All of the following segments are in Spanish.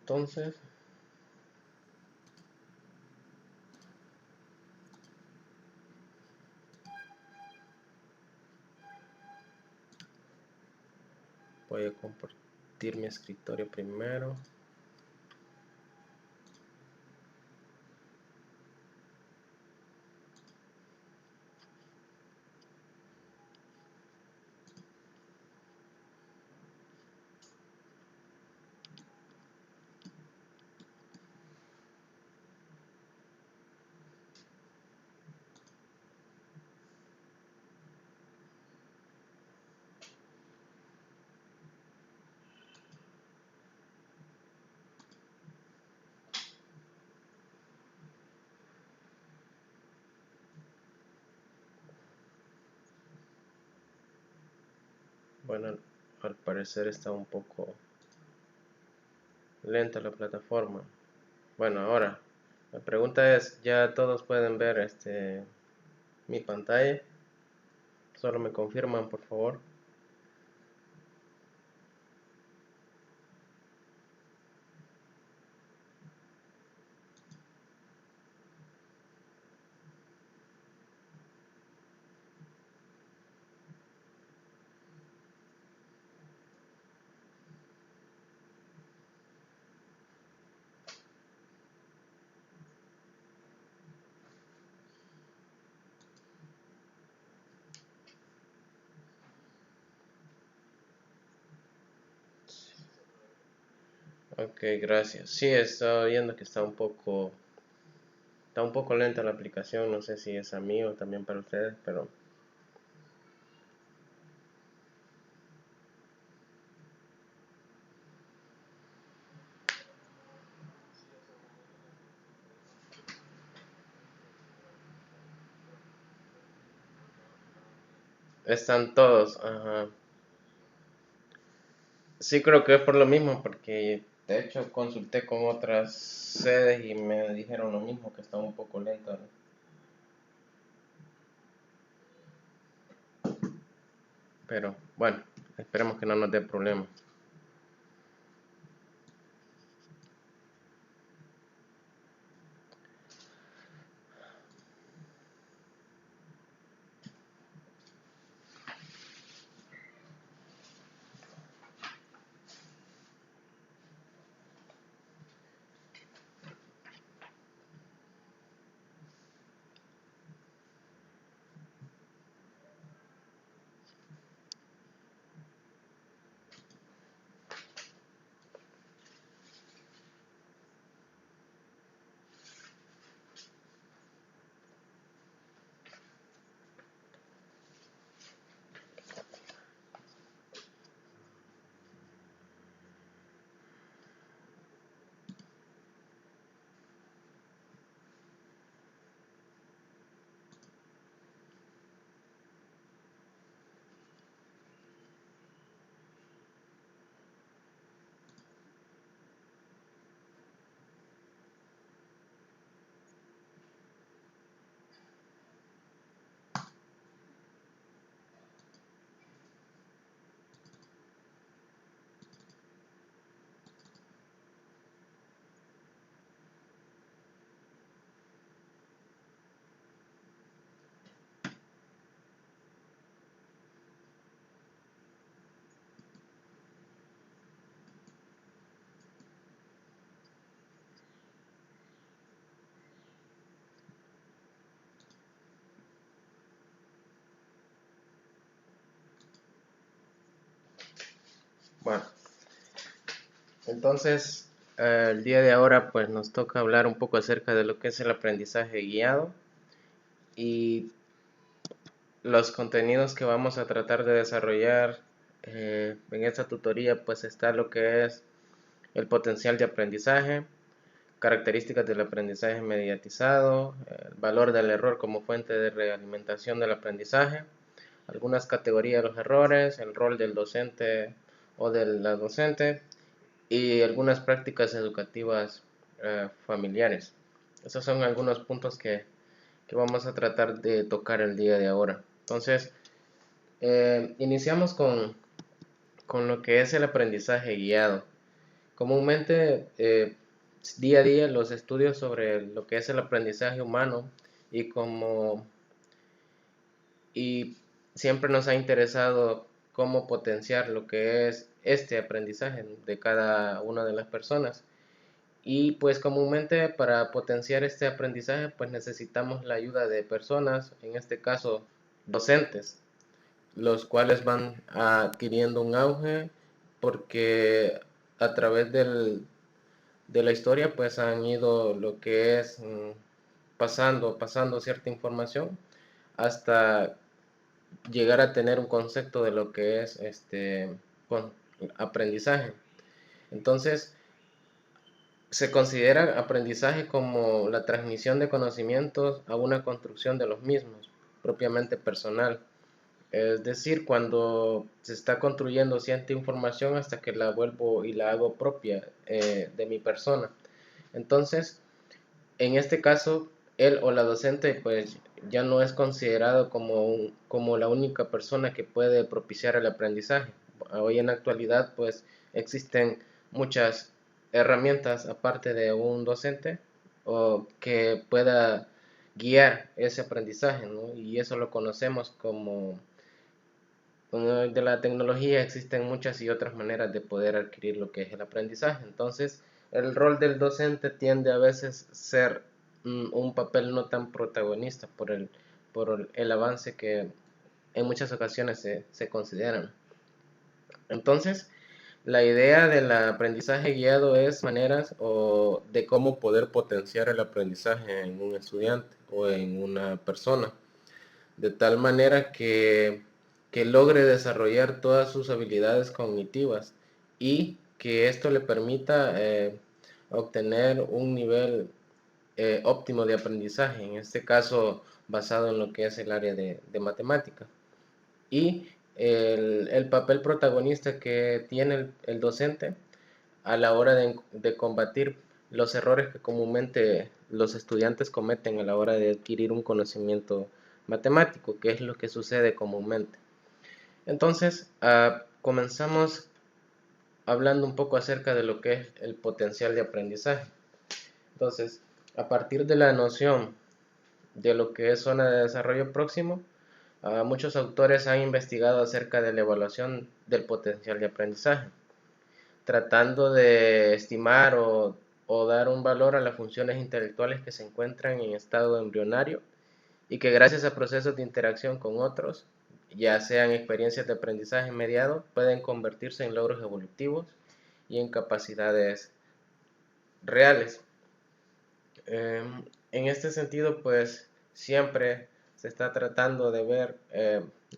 Entonces, voy a compartir mi escritorio primero. Bueno, al parecer está un poco lenta la plataforma. Bueno, ahora la pregunta es, ¿ya todos pueden ver mi pantalla? Solo me confirman, por favor. Ok, gracias. Sí, estaba viendo que está un poco lenta la aplicación. No sé si es a mí o también para ustedes, pero están todos. Ajá. Sí, creo que es por lo mismo, porque de hecho consulté con otras sedes y me dijeron lo mismo, que está un poco lenta, ¿no? Pero bueno, esperemos que no nos dé problema. Bueno, entonces el día de ahora pues nos toca hablar un poco acerca de lo que es el aprendizaje guiado y los contenidos que vamos a tratar de desarrollar en esta tutoría. Pues está lo que es el potencial de aprendizaje, características del aprendizaje mediatizado, el valor del error como fuente de realimentación del aprendizaje, algunas categorías de los errores, el rol del docente o de la docente y algunas prácticas educativas familiares. Esos son algunos puntos que vamos a tratar de tocar el día de ahora. Entonces, iniciamos con lo que es el aprendizaje guiado. Comúnmente, día a día, los estudios sobre lo que es el aprendizaje humano y como y siempre nos ha interesado cómo potenciar lo que es este aprendizaje de cada una de las personas. Y pues comúnmente para potenciar este aprendizaje pues necesitamos la ayuda de personas, en este caso docentes, los cuales van adquiriendo un auge porque a través de la historia pues han ido lo que es pasando cierta información hasta llegar a tener un concepto de lo que es aprendizaje. Entonces, se considera aprendizaje como la transmisión de conocimientos a una construcción de los mismos, propiamente personal. Es decir, cuando se está construyendo cierta información hasta que la vuelvo y la hago propia de mi persona. Entonces, en este caso, él o la docente pues ya no es considerado como la única persona que puede propiciar el aprendizaje. Hoy en la actualidad pues existen muchas herramientas aparte de un docente o que pueda guiar ese aprendizaje, ¿no? Y eso lo conocemos como de la tecnología. Existen muchas y otras maneras de poder adquirir lo que es el aprendizaje. Entonces, el rol del docente tiende a veces ser un papel no tan protagonista por el avance que en muchas ocasiones se consideran. Entonces, la idea del aprendizaje guiado es maneras o de cómo poder potenciar el aprendizaje en un estudiante o en una persona de tal manera que logre desarrollar todas sus habilidades cognitivas y que esto le permita obtener un nivel óptimo de aprendizaje, en este caso basado en lo que es el área de matemática. Y el papel protagonista que tiene el docente a la hora de combatir los errores que comúnmente los estudiantes cometen a la hora de adquirir un conocimiento matemático, que es lo que sucede comúnmente. Entonces, comenzamos hablando un poco acerca de lo que es el potencial de aprendizaje. Entonces, a partir de la noción de lo que es zona de desarrollo próximo, muchos autores han investigado acerca de la evaluación del potencial de aprendizaje, tratando de estimar o dar un valor a las funciones intelectuales que se encuentran en estado embrionario y que gracias a procesos de interacción con otros, ya sean experiencias de aprendizaje mediado, pueden convertirse en logros evolutivos y en capacidades reales. En este sentido, pues siempre se está tratando de ver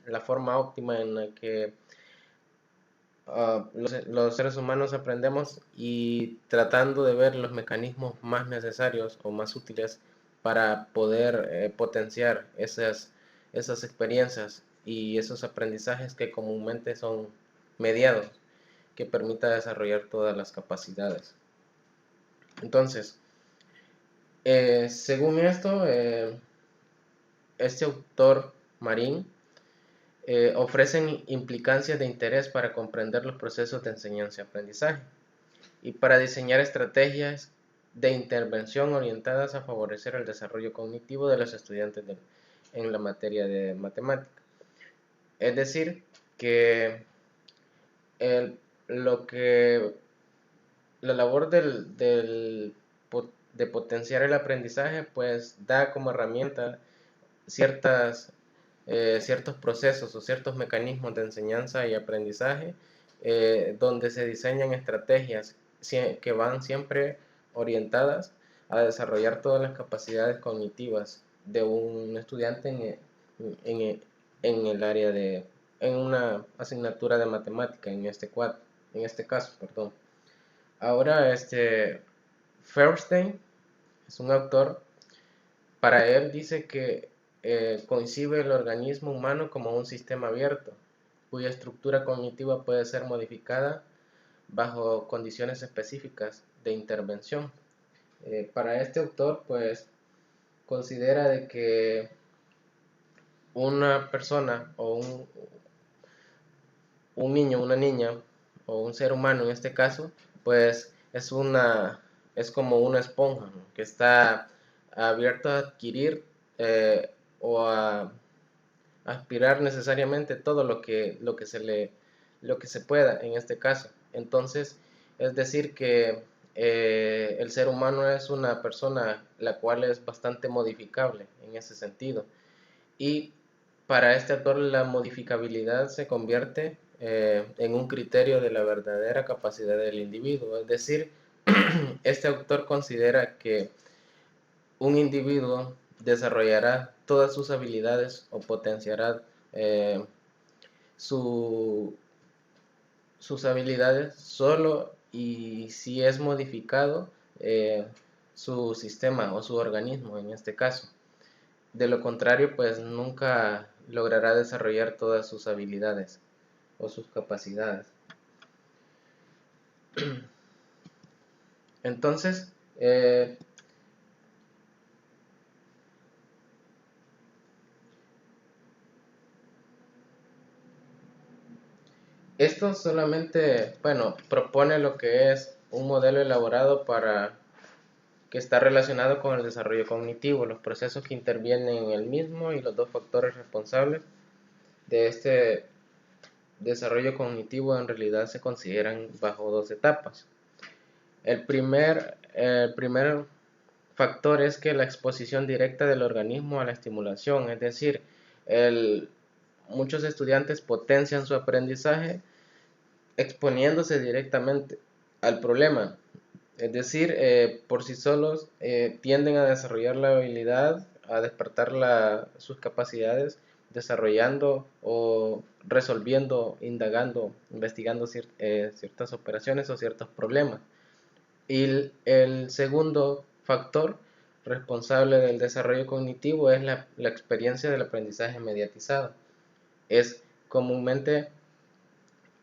la forma óptima en la que los seres humanos aprendemos y tratando de ver los mecanismos más necesarios o más útiles para poder potenciar esas experiencias y esos aprendizajes que comúnmente son mediados, que permita desarrollar todas las capacidades. Entonces, según esto, este autor Marín ofrecen implicancias de interés para comprender los procesos de enseñanza y aprendizaje y para diseñar estrategias de intervención orientadas a favorecer el desarrollo cognitivo de los estudiantes en la materia de matemática. Es decir, que el, lo que la labor de potenciar el aprendizaje pues da como herramienta ciertos procesos o ciertos mecanismos de enseñanza y aprendizaje donde se diseñan estrategias que van siempre orientadas a desarrollar todas las capacidades cognitivas de un estudiante en el área en una asignatura de matemática, en este caso, perdón. Ahora, Feuerstein es un autor. Para él dice que concibe el organismo humano como un sistema abierto, cuya estructura cognitiva puede ser modificada bajo condiciones específicas de intervención. Para este autor, pues, considera de que una persona o un niño, una niña, o un ser humano en este caso, pues es como una esponja, ¿no? Que está abierto a adquirir o a aspirar necesariamente todo lo que se pueda en este caso. Entonces, es decir que el ser humano es una persona la cual es bastante modificable en ese sentido. Y para este autor la modificabilidad se convierte en un criterio de la verdadera capacidad del individuo. Es decir, este autor considera que un individuo desarrollará todas sus habilidades o potenciará eh, su, sus habilidades solo y si es modificado su sistema o su organismo en este caso. De lo contrario, pues nunca logrará desarrollar todas sus habilidades o sus capacidades. Entonces, esto solamente, bueno, propone lo que es un modelo elaborado para que está relacionado con el desarrollo cognitivo, los procesos que intervienen en el mismo y los dos factores responsables de este desarrollo cognitivo en realidad se consideran bajo dos etapas. El primer factor es que la exposición directa del organismo a la estimulación, es decir, muchos estudiantes potencian su aprendizaje exponiéndose directamente al problema. Es decir, por sí solos tienden a desarrollar la habilidad, a despertar sus capacidades, desarrollando o resolviendo, indagando, investigando ciertas operaciones o ciertos problemas. Y el segundo factor responsable del desarrollo cognitivo es la experiencia del aprendizaje mediatizado. Es comúnmente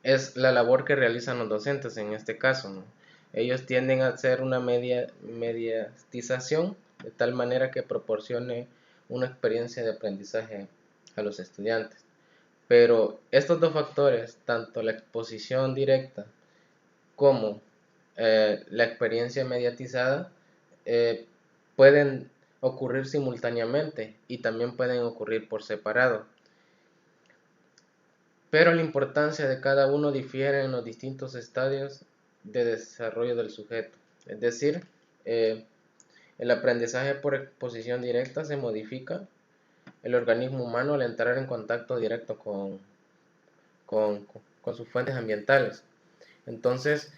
es la labor que realizan los docentes en este caso, ¿no? Ellos tienden a hacer una mediatización de tal manera que proporcione una experiencia de aprendizaje a los estudiantes. Pero estos dos factores, tanto la exposición directa como la experiencia mediatizada, eh, pueden ocurrir simultáneamente y también pueden ocurrir por separado. Pero la importancia de cada uno difiere en los distintos estadios de desarrollo del sujeto. Es decir, eh, el aprendizaje por exposición directa se modifica el organismo humano al entrar en contacto directo con sus fuentes ambientales. Entonces,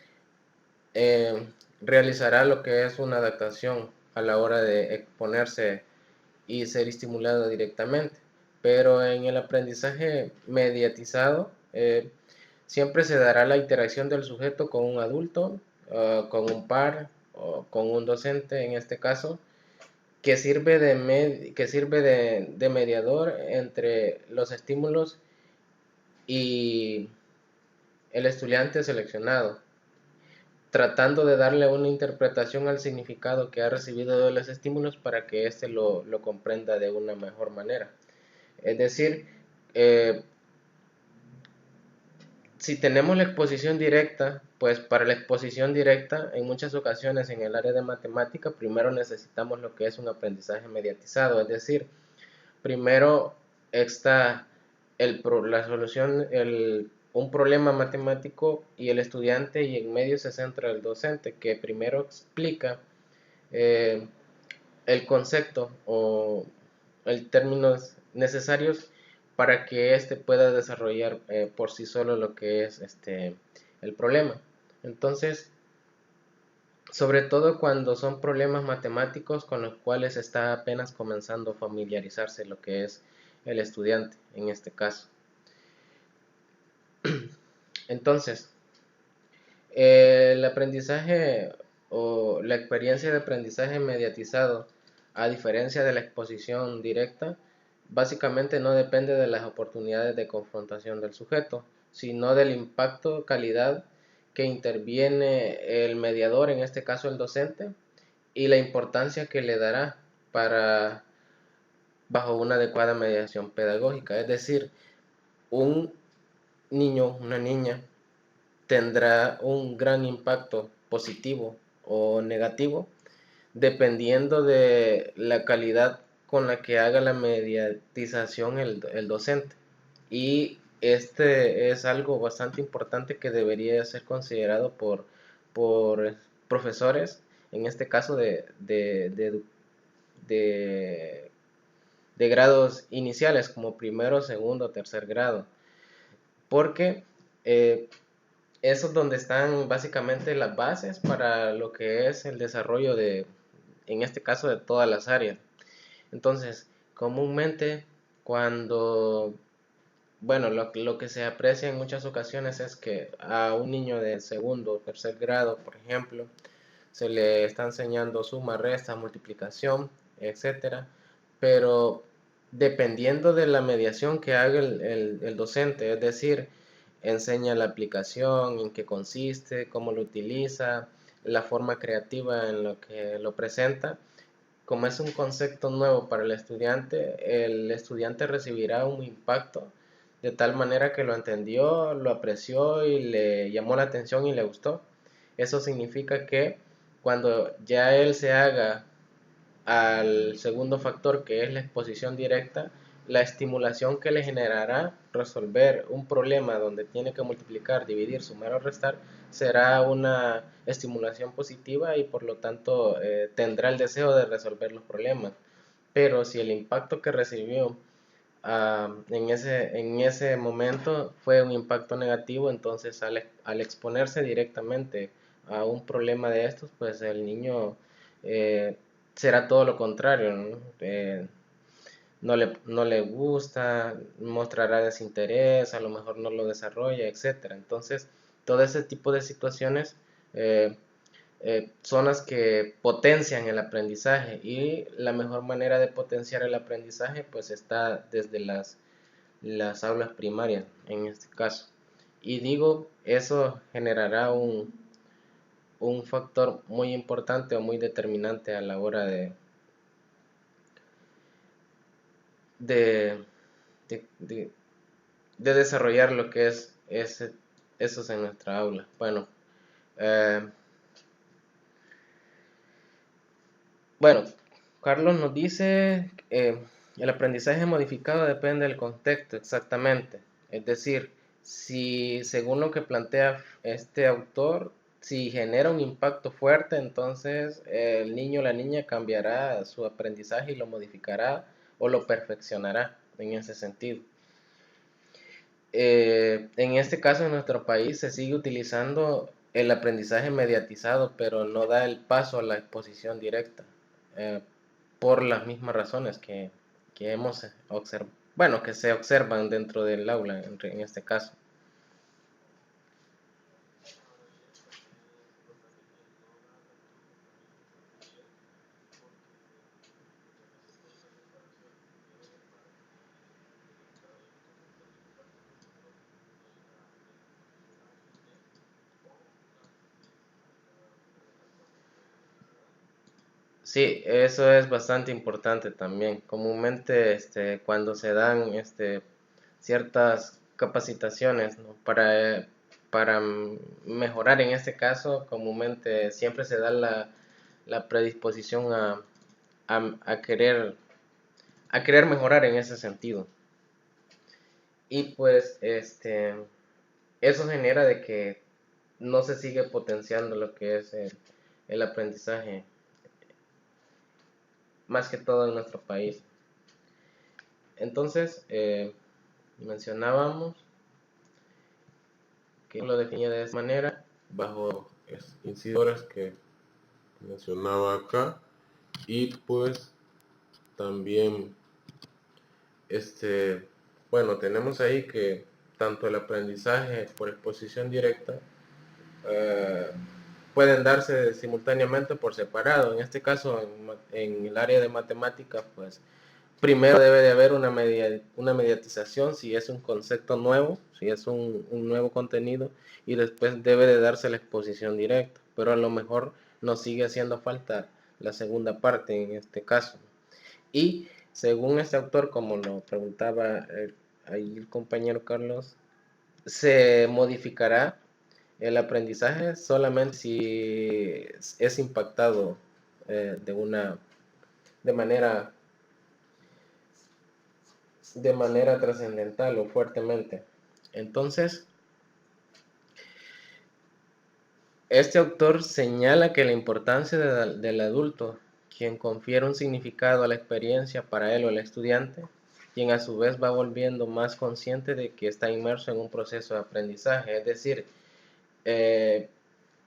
eh, realizará lo que es una adaptación a la hora de exponerse y ser estimulado directamente. Pero en el aprendizaje mediatizado, siempre se dará la interacción del sujeto con un adulto, con un par o con un docente en este caso, que sirve de mediador entre los estímulos y el estudiante seleccionado, tratando de darle una interpretación al significado que ha recibido de los estímulos para que éste lo comprenda de una mejor manera. Es decir, eh, si tenemos la exposición directa, pues para la exposición directa, en muchas ocasiones en el área de matemática, primero necesitamos lo que es un aprendizaje mediatizado, es decir, primero está la solución, un problema matemático y el estudiante y en medio se centra el docente que primero explica eh, el concepto o el términos necesarios para que éste pueda desarrollar por sí solo lo que es el problema. Entonces, sobre todo cuando son problemas matemáticos con los cuales está apenas comenzando a familiarizarse lo que es el estudiante en este caso. Entonces, el aprendizaje o la experiencia de aprendizaje mediatizado, a diferencia de la exposición directa, básicamente no depende de las oportunidades de confrontación del sujeto, sino del impacto calidad que interviene el mediador, en este caso el docente, y la importancia que le dará para bajo una adecuada mediación pedagógica. Es decir, un niño, una niña tendrá un gran impacto positivo o negativo dependiendo de la calidad con la que haga la mediatización el docente. Y este es algo bastante importante que debería ser considerado por profesores, en este caso de, de grados iniciales, como primero, segundo, tercer grado, porque eso es donde están básicamente las bases para lo que es el desarrollo en este caso, de todas las áreas. Entonces, comúnmente cuando, bueno, lo que se aprecia en muchas ocasiones es que a un niño de segundo o tercer grado, por ejemplo, se le está enseñando suma, resta, multiplicación, etcétera, pero dependiendo de la mediación que haga el docente, es decir, enseña la aplicación, en qué consiste, cómo lo utiliza, la forma creativa en lo que lo presenta. Como es un concepto nuevo para el estudiante recibirá un impacto de tal manera que lo entendió, lo apreció y le llamó la atención y le gustó. Eso significa que cuando ya él se haga al segundo factor, que es la exposición directa, la estimulación que le generará resolver un problema donde tiene que multiplicar, dividir, sumar o restar, será una estimulación positiva y por lo tanto tendrá el deseo de resolver los problemas. Pero si el impacto que recibió en ese momento fue un impacto negativo, entonces al exponerse directamente a un problema de estos, pues el niño eh, será todo lo contrario, ¿no? No le gusta, mostrará desinterés, a lo mejor no lo desarrolla, etcétera. Entonces, todo ese tipo de situaciones eh, son las que potencian el aprendizaje, y la mejor manera de potenciar el aprendizaje pues está desde las aulas primarias en este caso. Y digo, eso generará un factor muy importante o muy determinante a la hora de, de, de- de desarrollar lo que es eso en nuestra aula. Eh, bueno, Carlos nos dice, el aprendizaje modificado depende del contexto, exactamente. Es decir, si según lo que plantea este autor, si genera un impacto fuerte, entonces el niño o la niña cambiará su aprendizaje y lo modificará o lo perfeccionará en ese sentido. En este caso, en nuestro país se sigue utilizando el aprendizaje mediatizado, pero no da el paso a la exposición directa, por las mismas razones que hemos observado, bueno, que se observan dentro del aula en este caso. Sí, eso es bastante importante también. Comúnmente, cuando se dan ciertas capacitaciones, ¿no? Para mejorar en este caso, comúnmente siempre se da la predisposición a a querer mejorar en ese sentido. Y pues eso genera de que no se sigue potenciando lo que es el aprendizaje, más que todo en nuestro país. Entonces, mencionábamos que lo definía de esa manera, bajo incidores que mencionaba acá, y pues también, bueno, tenemos ahí que tanto el aprendizaje por exposición directa eh, pueden darse simultáneamente por separado. En este caso, en el área de matemáticas, pues primero debe de haber una mediatización si es un concepto nuevo, si es un nuevo contenido, y después debe de darse la exposición directa. Pero a lo mejor nos sigue haciendo falta la segunda parte en este caso. Y según este autor, como lo preguntaba ahí el compañero Carlos, se modificará El aprendizaje solamente si es impactado de una de manera trascendental o fuertemente. Entonces, este autor señala que la importancia del adulto, quien confiere un significado a la experiencia para él o el estudiante, quien a su vez va volviendo más consciente de que está inmerso en un proceso de aprendizaje. Es decir, eh,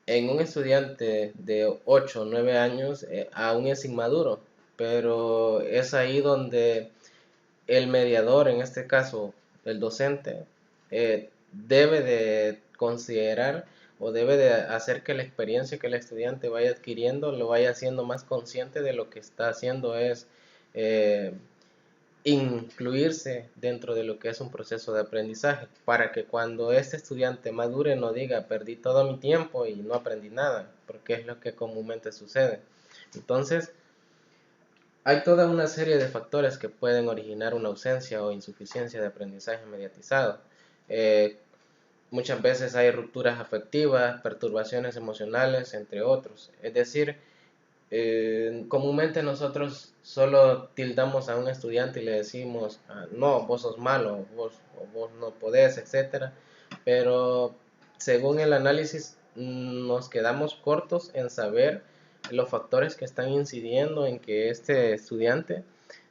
en un estudiante de 8 o 9 años aún es inmaduro, pero es ahí donde el mediador, en este caso el docente, debe de considerar o debe de hacer que la experiencia que el estudiante vaya adquiriendo lo vaya haciendo más consciente de lo que está haciendo es eh, incluirse dentro de lo que es un proceso de aprendizaje, para que cuando este estudiante madure no diga perdí todo mi tiempo y no aprendí nada, porque es lo que comúnmente sucede. Entonces, hay toda una serie de factores que pueden originar una ausencia o insuficiencia de aprendizaje mediatizado. Eh, Muchas veces hay rupturas afectivas, perturbaciones emocionales, entre otros. Es decir, comúnmente nosotros solo tildamos a un estudiante y le decimos, no, vos sos malo, o vos no podés, etcétera. Pero según el análisis nos quedamos cortos en saber los factores que están incidiendo en que este estudiante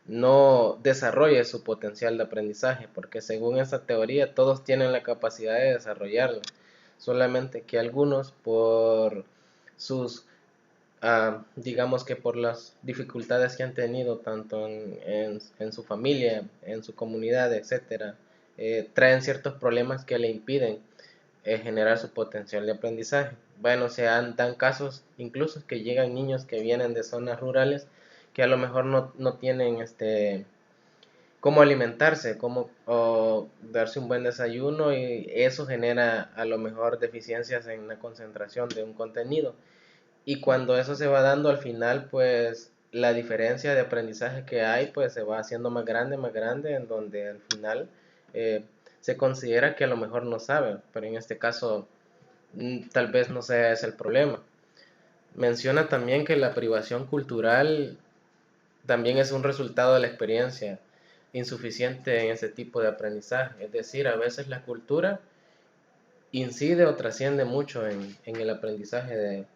no desarrolle su potencial de aprendizaje, porque según esta teoría todos tienen la capacidad de desarrollarlo, solamente que algunos por sus digamos que por las dificultades que han tenido tanto en su familia, en su comunidad, etcétera, traen ciertos problemas que le impiden generar su potencial de aprendizaje. Bueno, dan casos incluso que llegan niños que vienen de zonas rurales que a lo mejor no tienen cómo alimentarse, cómo darse un buen desayuno, y eso genera a lo mejor deficiencias en la concentración de un contenido. Y cuando eso se va dando al final, pues la diferencia de aprendizaje que hay, pues se va haciendo más grande, en donde al final eh, se considera que a lo mejor no sabe, pero en este caso tal vez no sea ese el problema. Menciona también que la privación cultural también es un resultado de la experiencia insuficiente en ese tipo de aprendizaje. Es decir, a veces la cultura incide o trasciende mucho en el aprendizaje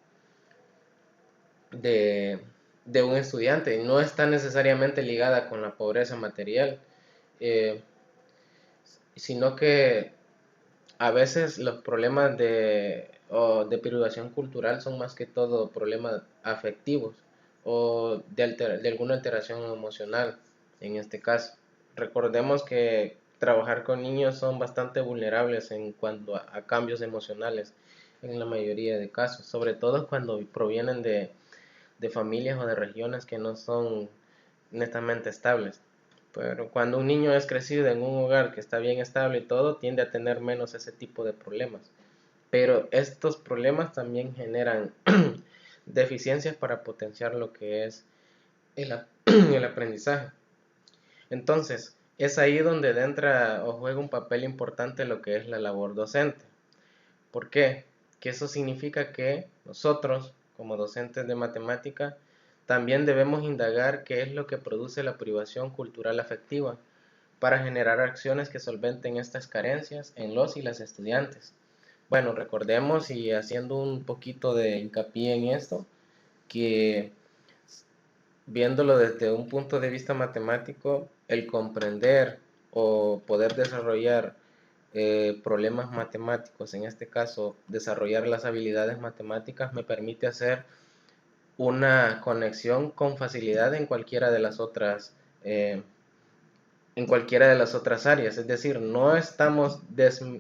de, de un estudiante y no está necesariamente ligada con la pobreza material, eh, sino que a veces los problemas de privación cultural son más que todo problemas afectivos o de alguna alteración emocional en este caso. Recordemos que trabajar con niños son bastante vulnerables en cuanto a cambios emocionales en la mayoría de casos, sobre todo cuando provienen de familias o de regiones que no son netamente estables. Pero cuando un niño es crecido en un hogar que está bien estable y todo, tiende a tener menos ese tipo de problemas. Pero estos problemas también generan deficiencias para potenciar lo que es el aprendizaje. Entonces, es ahí donde entra o juega un papel importante lo que es la labor docente. ¿Por qué? Que eso significa que nosotros, como docentes de matemática, también debemos indagar qué es lo que produce la privación cultural afectiva para generar acciones que solventen estas carencias en los y las estudiantes. Bueno, recordemos y haciendo un poquito de hincapié en esto, que viéndolo desde un punto de vista matemático, el comprender o poder desarrollar problemas matemáticos, en este caso desarrollar las habilidades matemáticas, me permite hacer una conexión con facilidad eh, en cualquiera de las otras áreas. Es decir, no estamos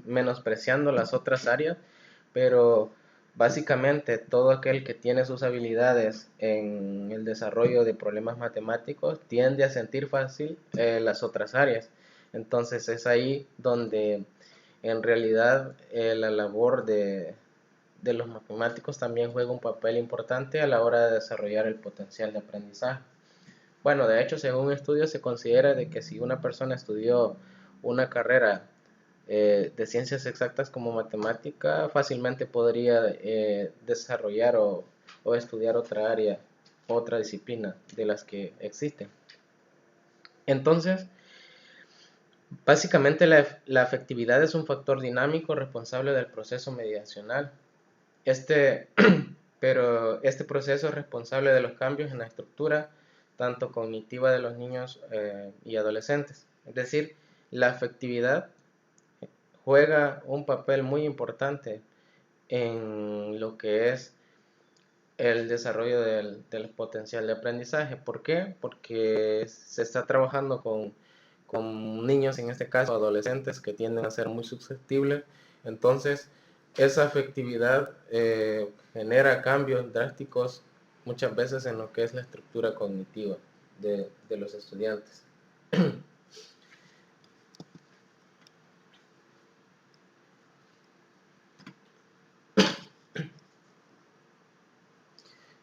menospreciando las otras áreas, pero básicamente todo aquel que tiene sus habilidades en el desarrollo de problemas matemáticos tiende a sentir fácil las otras áreas. Entonces es ahí donde en realidad la labor de los matemáticos también juega un papel importante a la hora de desarrollar el potencial de aprendizaje. Bueno, de hecho, según estudios se considera de que si una persona estudió una carrera de ciencias exactas como matemática, fácilmente podría desarrollar o estudiar otra área, otra disciplina de las que existen. Entonces, básicamente la afectividad es un factor dinámico responsable del proceso mediacional. Pero este proceso es responsable de los cambios en la estructura tanto cognitiva de los niños y adolescentes. Es decir, la afectividad juega un papel muy importante en lo que es el desarrollo del potencial de aprendizaje. ¿Por qué? Porque se está trabajando con niños, en este caso adolescentes, que tienden a ser muy susceptibles. Entonces, esa afectividad genera cambios drásticos muchas veces en lo que es la estructura cognitiva de los estudiantes.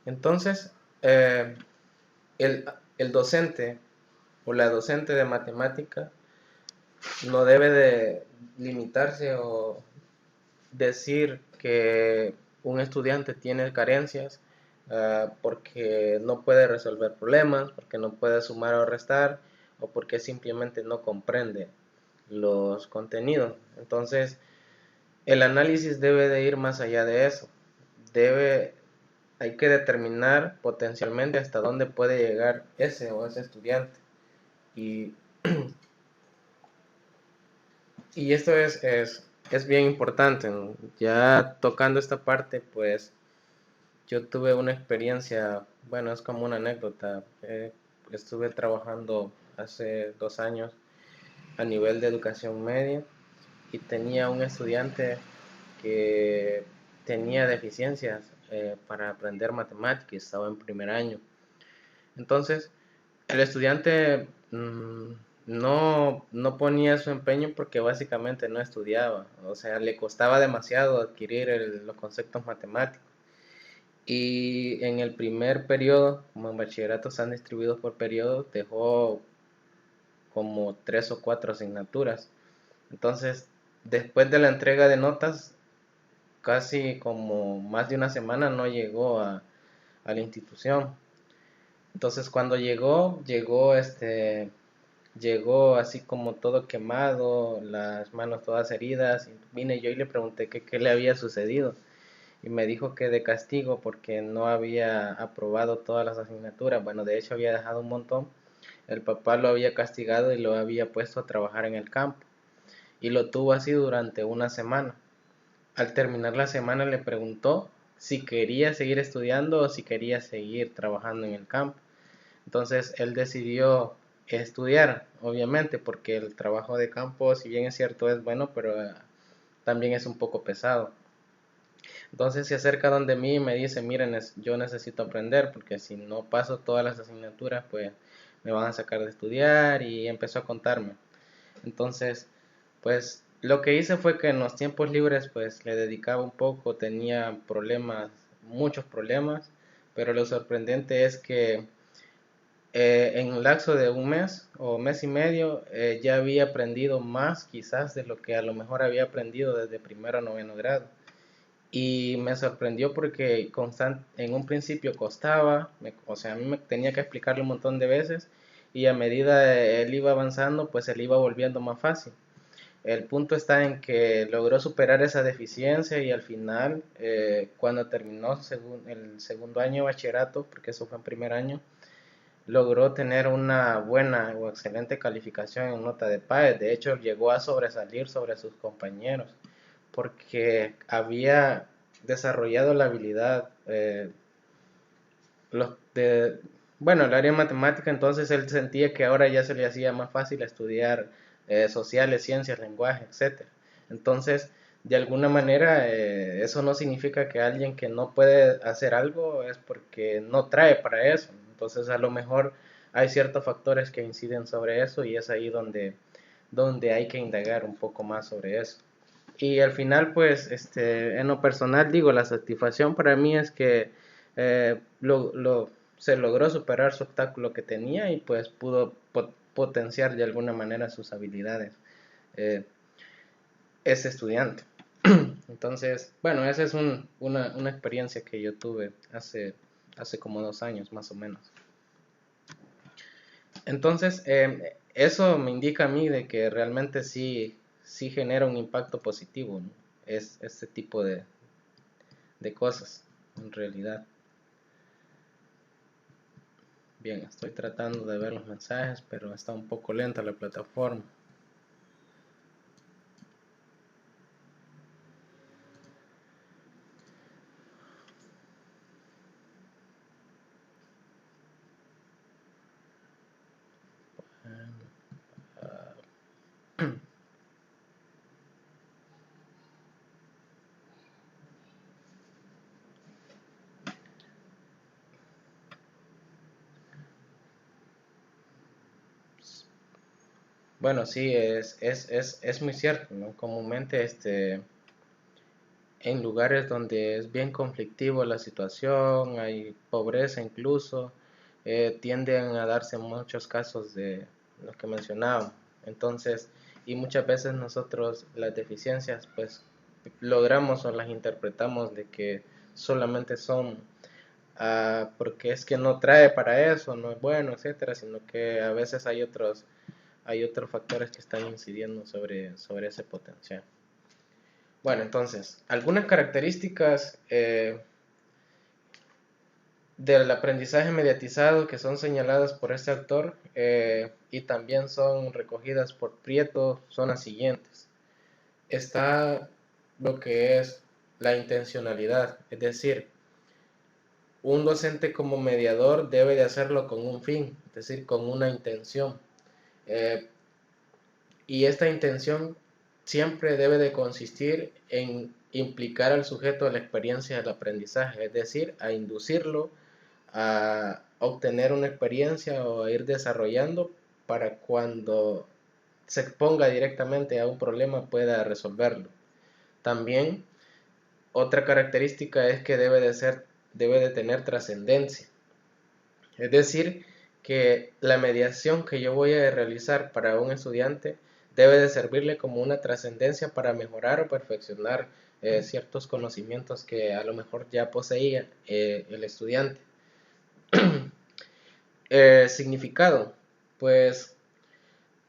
Entonces, el, el docente o la docente de matemática no debe de limitarse o decir que un estudiante tiene carencias porque no puede resolver problemas, porque no puede sumar o restar, o porque simplemente no comprende los contenidos. Entonces, el análisis debe de ir más allá de eso. Hay que determinar potencialmente hasta dónde puede llegar ese o ese estudiante. Y, y esto es bien importante, ¿no? Ya tocando esta parte, pues yo tuve una experiencia, bueno, es como una anécdota. Estuve trabajando hace 2 años a nivel de educación media y tenía un estudiante que tenía deficiencias para aprender matemáticas y estaba en primer año. Entonces, el estudiante no ponía su empeño porque básicamente no estudiaba, o sea, le costaba demasiado adquirir los conceptos matemáticos. Y en el primer periodo, como en bachillerato están distribuidos por periodos, dejó como 3 o 4 asignaturas. Entonces, después de la entrega de notas, casi como más de una semana no llegó a la institución. Entonces, cuando llegó así como todo quemado, las manos todas heridas. Y vine yo y le pregunté qué le había sucedido. Y me dijo que de castigo porque no había aprobado todas las asignaturas. Bueno, de hecho había dejado un montón. El papá lo había castigado y lo había puesto a trabajar en el campo. Y lo tuvo así durante una semana. Al terminar la semana le preguntó si quería seguir estudiando o si quería seguir trabajando en el campo. Entonces él decidió estudiar, obviamente, porque el trabajo de campo, si bien es cierto, es bueno, pero también es un poco pesado. Entonces se acerca donde mí y me dice, miren, yo necesito aprender porque si no paso todas las asignaturas, pues me van a sacar de estudiar y empezó a contarme. Entonces, pues lo que hice fue que en los tiempos libres pues le dedicaba un poco, tenía problemas, muchos problemas, pero lo sorprendente es que en un lapso de un mes o mes y medio ya había aprendido más quizás de lo que a lo mejor había aprendido desde primero a noveno grado. Y me sorprendió porque en un principio costaba, o sea, a mí me tenía que explicarle un montón de veces y a medida él iba avanzando, pues él iba volviendo más fácil. El punto está en que logró superar esa deficiencia y al final, cuando terminó el segundo año de bachillerato, porque eso fue en primer año, logró tener una buena o excelente calificación en nota de PAES. De hecho, llegó a sobresalir sobre sus compañeros porque había desarrollado la habilidad los de, bueno, el área de matemática. Entonces él sentía que ahora ya se le hacía más fácil estudiar sociales, ciencias, lenguaje, etcétera. Entonces, de alguna manera, eso no significa que alguien que no puede hacer algo es porque no trae para eso. Entonces, a lo mejor hay ciertos factores que inciden sobre eso y es ahí donde hay que indagar un poco más sobre eso. Y al final, pues, en lo personal, digo, la satisfacción para mí es que se logró superar su obstáculo que tenía y pues pudo potenciar de alguna manera sus habilidades. Eh, ese estudiante. Entonces, bueno, esa es una experiencia que yo tuve hace como 2 años más o menos. Entonces, eso me indica a mí de que realmente sí genera un impacto positivo, ¿no? Es este tipo de cosas, en realidad. Bien, estoy tratando de ver los mensajes, pero está un poco lenta la plataforma. Bueno, sí, es muy cierto, ¿no? Comúnmente, en lugares donde es bien conflictivo la situación, hay pobreza incluso, tienden a darse muchos casos de los que mencionábamos. Entonces, y muchas veces nosotros las deficiencias, pues, logramos o las interpretamos de que solamente son porque es que no trae para eso, no es bueno, etcétera, sino que a veces hay otros factores que están incidiendo sobre ese potencial. Bueno, entonces, algunas características del aprendizaje mediatizado que son señaladas por este autor y también son recogidas por Prieto son las siguientes. Está lo que es la intencionalidad, es decir, un docente como mediador debe de hacerlo con un fin, es decir, con una intención. Eh, y esta intención siempre debe de consistir en implicar al sujeto a la experiencia del aprendizaje, es decir, a inducirlo a obtener una experiencia o a ir desarrollando para cuando se exponga directamente a un problema pueda resolverlo. También otra característica es que debe de tener trascendencia. Es decir, que la mediación que yo voy a realizar para un estudiante debe de servirle como una trascendencia para mejorar o perfeccionar ciertos conocimientos que a lo mejor ya poseía el estudiante. Significado, pues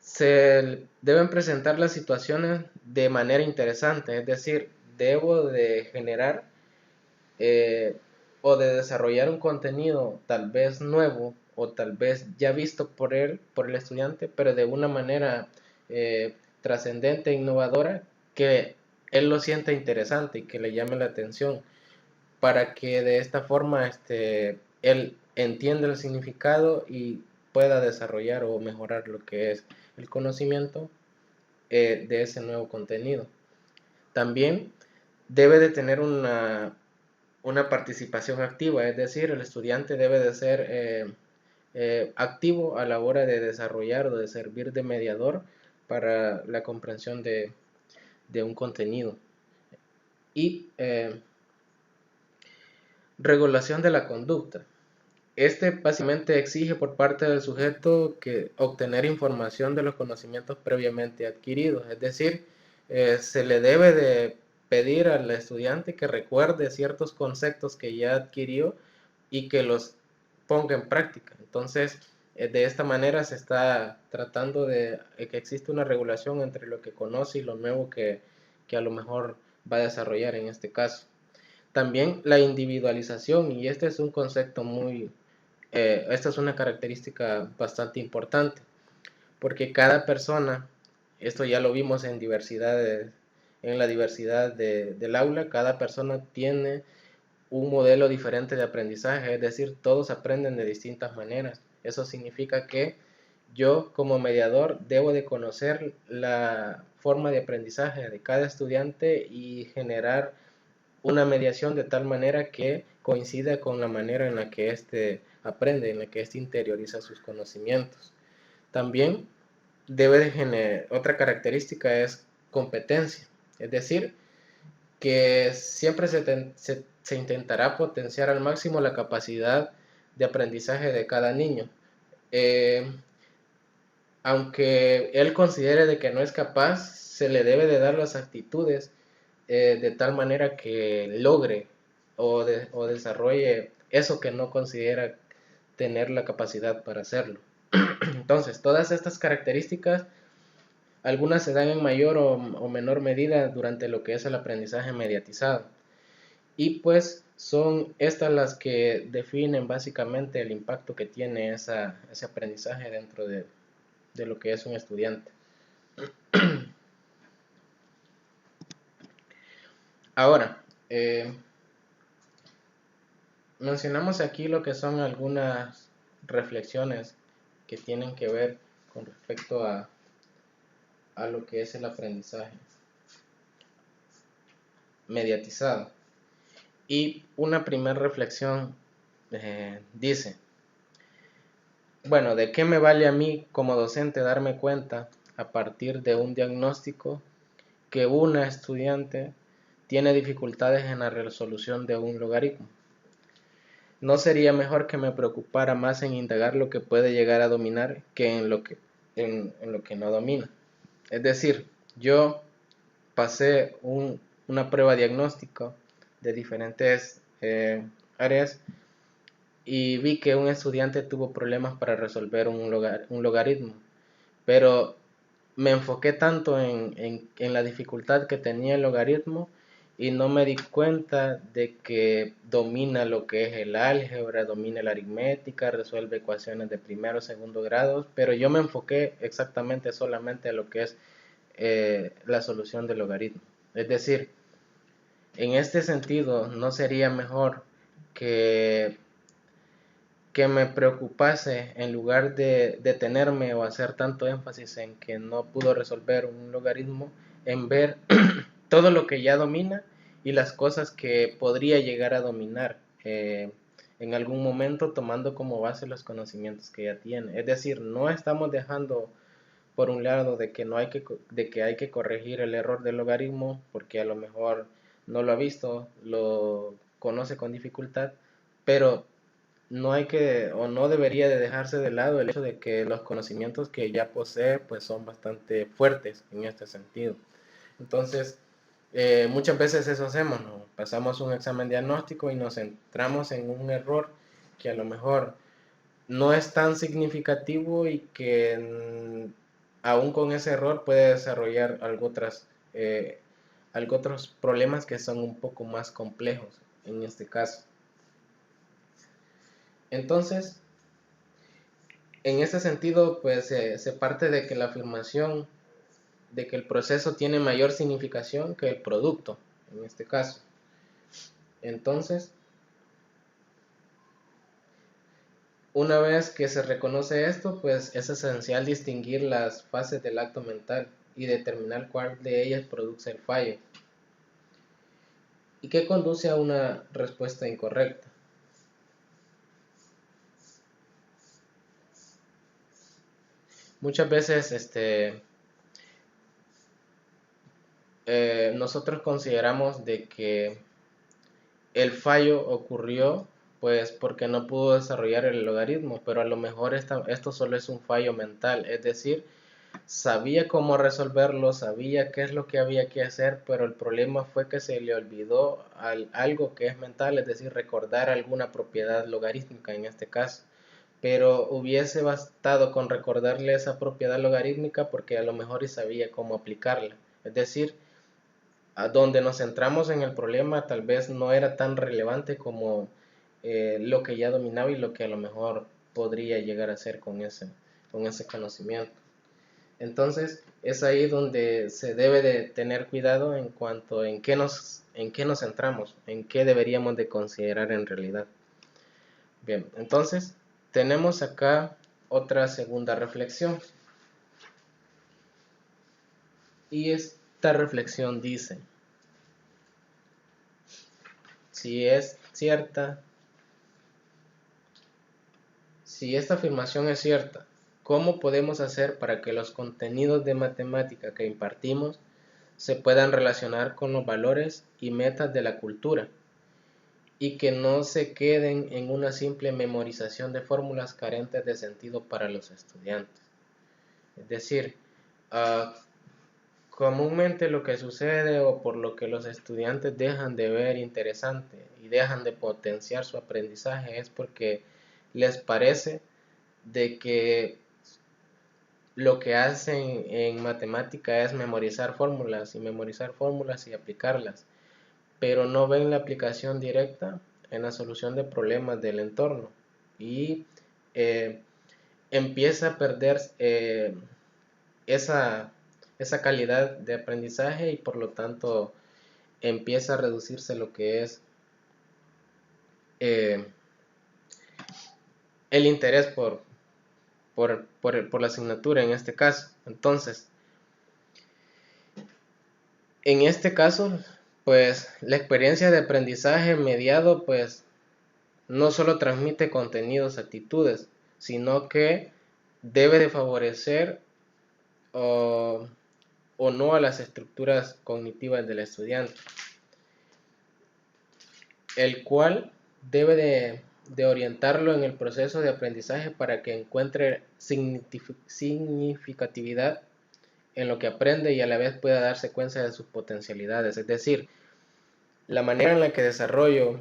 se deben presentar las situaciones de manera interesante, es decir, debo de generar eh, o de desarrollar un contenido tal vez nuevo o tal vez ya visto por el estudiante, pero de una manera trascendente e innovadora que él lo sienta interesante y que le llame la atención para que de esta forma él entienda el significado y pueda desarrollar o mejorar lo que es el conocimiento de ese nuevo contenido. También debe de tener una participación activa, es decir, el estudiante debe de ser activo a la hora de desarrollar o de servir de mediador para la comprensión de un contenido. Y regulación de la conducta. Básicamente exige por parte del sujeto que obtener información de los conocimientos previamente adquiridos, es decir, se le debe de pedir al estudiante que recuerde ciertos conceptos que ya adquirió y que los ponga en práctica. Entonces, de esta manera se está tratando de que existe una regulación entre lo que conoce y lo nuevo que a lo mejor va a desarrollar en este caso. También la individualización, y este es un concepto esta es una característica bastante importante, porque cada persona, esto ya lo vimos en la diversidad del aula, cada persona tiene un modelo diferente de aprendizaje, es decir, todos aprenden de distintas maneras. Eso significa que yo como mediador debo de conocer la forma de aprendizaje de cada estudiante y generar una mediación de tal manera que coincida con la manera en la que éste aprende, en la que éste interioriza sus conocimientos. También otra característica es competencia, es decir, que siempre se intentará potenciar al máximo la capacidad de aprendizaje de cada niño. aunque él considere de que no es capaz, se le debe de dar las actitudes de tal manera que logre o desarrolle eso que no considera tener la capacidad para hacerlo. Entonces, todas estas características, algunas se dan en mayor o menor medida durante lo que es el aprendizaje mediatizado. Y pues son estas las que definen básicamente el impacto que tiene ese aprendizaje dentro de lo que es un estudiante. Ahora, mencionamos aquí lo que son algunas reflexiones que tienen que ver con respecto a lo que es el aprendizaje mediatizado. Y una primera reflexión dice, bueno, ¿de qué me vale a mí como docente darme cuenta a partir de un diagnóstico que una estudiante tiene dificultades en la resolución de un logaritmo? ¿No sería mejor que me preocupara más en indagar lo que puede llegar a dominar que en lo que no domina? Es decir, yo pasé una prueba diagnóstica de diferentes áreas y vi que un estudiante tuvo problemas para resolver un logaritmo, pero me enfoqué tanto en la dificultad que tenía el logaritmo y no me di cuenta de que domina lo que es el álgebra, domina la aritmética, resuelve ecuaciones de primero o segundo grado, pero yo me enfoqué exactamente solamente a lo que es la solución del logaritmo. Es decir, en este sentido, ¿no sería mejor que me preocupase, en lugar de detenerme o hacer tanto énfasis en que no pudo resolver un logaritmo, en ver todo lo que ya domina y las cosas que podría llegar a dominar en algún momento, tomando como base los conocimientos que ya tiene? Es decir, no estamos dejando por un lado de que hay que corregir el error del logaritmo porque a lo mejor no lo ha visto, lo conoce con dificultad, pero no hay que o no debería de dejarse de lado el hecho de que los conocimientos que ya posee pues son bastante fuertes en este sentido. Entonces, muchas veces eso hacemos, ¿no? Pasamos un examen diagnóstico y nos centramos en un error que a lo mejor no es tan significativo y que aún con ese error puede desarrollar algo otros problemas que son un poco más complejos en este caso. Entonces, en este sentido, pues se parte de que la afirmación de que el proceso tiene mayor significación que el producto, en este caso. Entonces, una vez que se reconoce esto, pues es esencial distinguir las fases del acto mental y determinar cuál de ellas produce el fallo y qué conduce a una respuesta incorrecta. Muchas veces nosotros consideramos de que el fallo ocurrió pues porque no pudo desarrollar el logaritmo, pero a lo mejor esto solo es un fallo mental, es decir, sabía cómo resolverlo, sabía qué es lo que había que hacer, pero el problema fue que se le olvidó algo que es mental, es decir, recordar alguna propiedad logarítmica en este caso. Pero hubiese bastado con recordarle esa propiedad logarítmica porque a lo mejor y sabía cómo aplicarla. Es decir, a donde nos centramos en el problema tal vez no era tan relevante como lo que ya dominaba y lo que a lo mejor podría llegar a hacer con ese conocimiento. Entonces es ahí donde se debe de tener cuidado en cuanto en qué nos centramos, en qué deberíamos de considerar en realidad. Bien, entonces tenemos acá otra segunda reflexión. Y esta reflexión dice, si es cierta, si esta afirmación es cierta, ¿cómo podemos hacer para que los contenidos de matemática que impartimos se puedan relacionar con los valores y metas de la cultura y que no se queden en una simple memorización de fórmulas carentes de sentido para los estudiantes? Es decir, ah, comúnmente lo que sucede o por lo que los estudiantes dejan de ver interesante y dejan de potenciar su aprendizaje es porque les parece de que lo que hacen en matemática es memorizar fórmulas y aplicarlas, pero no ven la aplicación directa en la solución de problemas del entorno y eh, empieza a perder esa, esa calidad de aprendizaje y por lo tanto empieza a reducirse lo que es eh, el interés por la asignatura en este caso. Entonces, en este caso, pues la experiencia de aprendizaje mediado, pues no solo transmite contenidos, actitudes, sino que debe de favorecer o, o no a las estructuras cognitivas del estudiante, el cual debe de orientarlo en el proceso de aprendizaje para que encuentre significatividad en lo que aprende y a la vez pueda darse cuenta de sus potencialidades. Es decir, la manera en la que desarrollo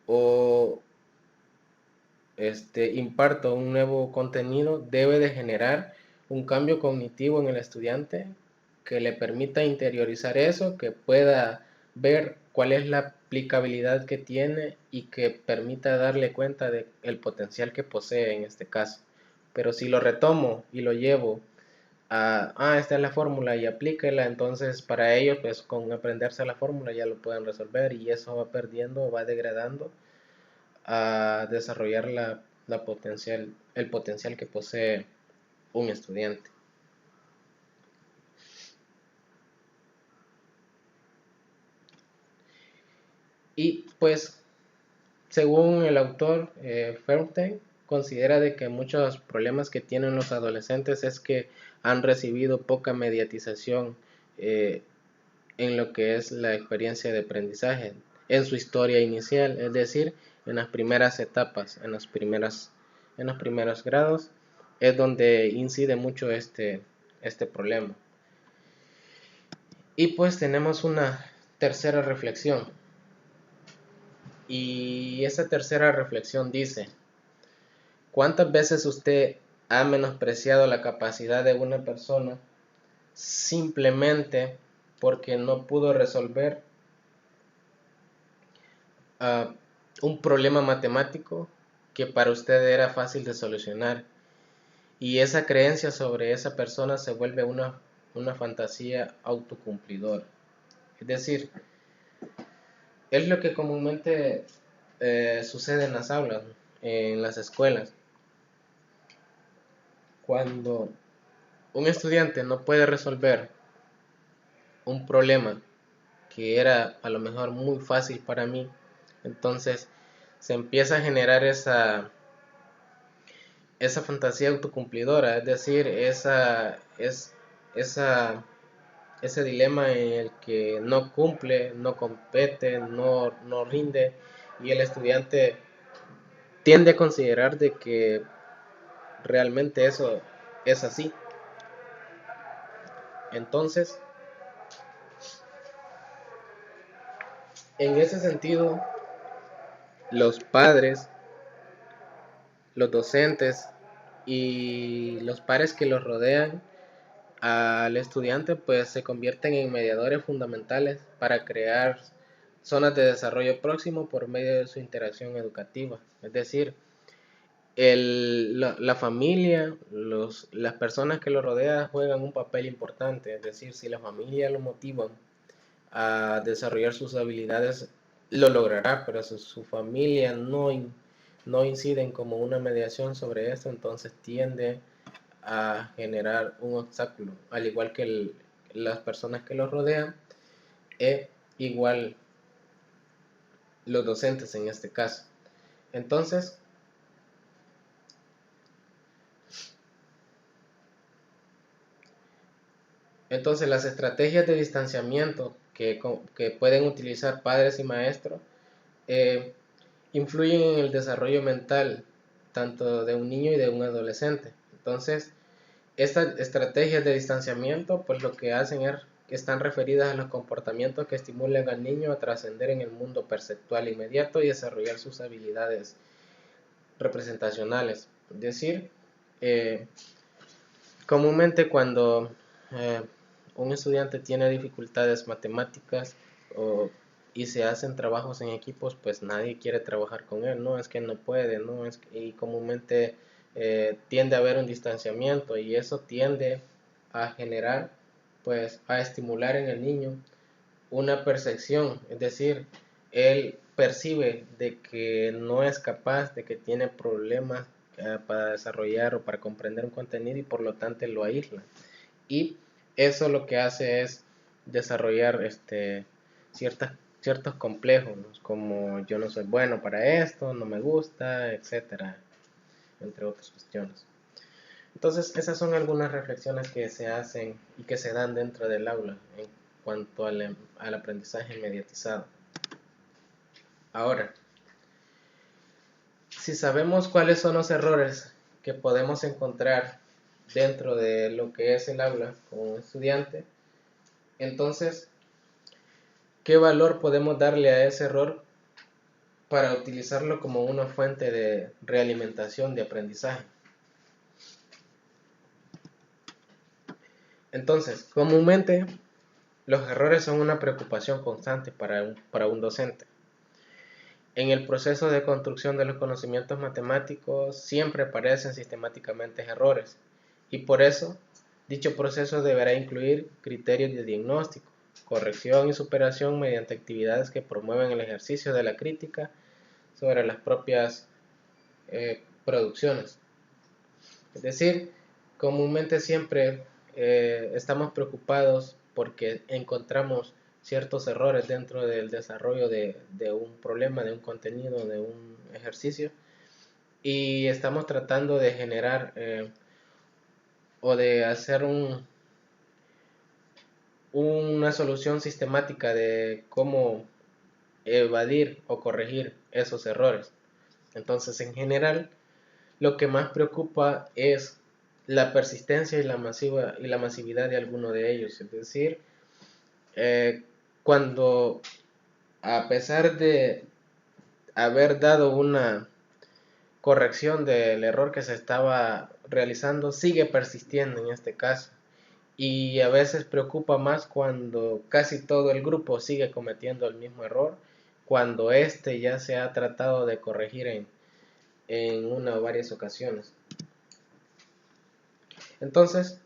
o imparto un nuevo contenido debe de generar un cambio cognitivo en el estudiante que le permita interiorizar eso, que pueda ver cuál es la aplicabilidad que tiene y que permita darle cuenta del potencial que posee en este caso. Pero si lo retomo y lo llevo esta es la fórmula y aplíquela, entonces para ellos pues con aprenderse la fórmula ya lo pueden resolver y eso va perdiendo, va degradando a desarrollar el potencial que posee un estudiante. Y pues según el autor Fernstein, considera de que muchos problemas que tienen los adolescentes es que han recibido poca mediatización en lo que es la experiencia de aprendizaje en su historia inicial, es decir, en las primeras etapas, en los primeros grados, es donde incide mucho este problema. Y pues tenemos una tercera reflexión. Y esa tercera reflexión dice, ¿cuántas veces usted ha menospreciado la capacidad de una persona simplemente porque no pudo resolver uh, un problema matemático que para usted era fácil de solucionar? Y esa creencia sobre esa persona se vuelve una fantasía autocumplidora. Es decir, es lo que comúnmente sucede en las aulas, en las escuelas. Cuando un estudiante no puede resolver un problema que era a lo mejor muy fácil para mí, entonces se empieza a generar esa fantasía autocumplidora, es decir, ese dilema en el que no cumple, no compete, no rinde y el estudiante tiende a considerar de que realmente eso es así. Entonces, en ese sentido, los padres, los docentes y los pares que los rodean al estudiante pues se convierten en mediadores fundamentales para crear zonas de desarrollo próximo por medio de su interacción educativa. Es decir, la familia, las personas que lo rodean juegan un papel importante. Es decir, si la familia lo motiva a desarrollar sus habilidades, lo logrará, pero si su familia no inciden como una mediación sobre esto, entonces tiende a generar un obstáculo, al igual que las personas que lo rodean, e igual los docentes en este caso. Entonces, las estrategias de distanciamiento que pueden utilizar padres y maestros eh, influyen en el desarrollo mental tanto de un niño y de un adolescente. Entonces, Estas estrategias de distanciamiento, pues lo que hacen es que están referidas a los comportamientos que estimulan al niño a trascender en el mundo perceptual inmediato y desarrollar sus habilidades representacionales. Es decir, eh, comúnmente cuando eh, un estudiante tiene dificultades matemáticas y se hacen trabajos en equipos, pues nadie quiere trabajar con él, no es que no puede, no es que, y comúnmente tiende a haber un distanciamiento y eso tiende a generar, pues a estimular en el niño una percepción, es decir, él percibe de que no es capaz, de que tiene problemas para desarrollar o para comprender un contenido y por lo tanto lo aísla. Y eso lo que hace es desarrollar ciertas, ciertos complejos, ¿no? Como yo no soy bueno para esto, no me gusta, etcétera, entre otras cuestiones. Entonces, esas son algunas reflexiones que se hacen y que se dan dentro del aula en cuanto al aprendizaje mediatizado. Ahora, si sabemos cuáles son los errores que podemos encontrar dentro de lo que es el aula como estudiante, entonces, ¿qué valor podemos darle a ese error para utilizarlo como una fuente de realimentación de aprendizaje? Entonces, comúnmente los errores son una preocupación constante para un docente. En el proceso de construcción de los conocimientos matemáticos siempre aparecen sistemáticamente errores y por eso dicho proceso deberá incluir criterios de diagnóstico, corrección y superación mediante actividades que promueven el ejercicio de la crítica sobre las propias producciones. Es decir, comúnmente siempre estamos preocupados porque encontramos ciertos errores dentro del desarrollo de un problema, de un contenido, de un ejercicio y estamos tratando de generar o de hacer una solución sistemática de cómo evadir o corregir esos errores. Entonces, en general, lo que más preocupa es la persistencia y la masividad de alguno de ellos. Es decir, cuando a pesar de haber dado una corrección del error que se estaba realizando, sigue persistiendo en este caso. Y a veces preocupa más cuando casi todo el grupo sigue cometiendo el mismo error, cuando este ya se ha tratado de corregir en una o varias ocasiones. Entonces,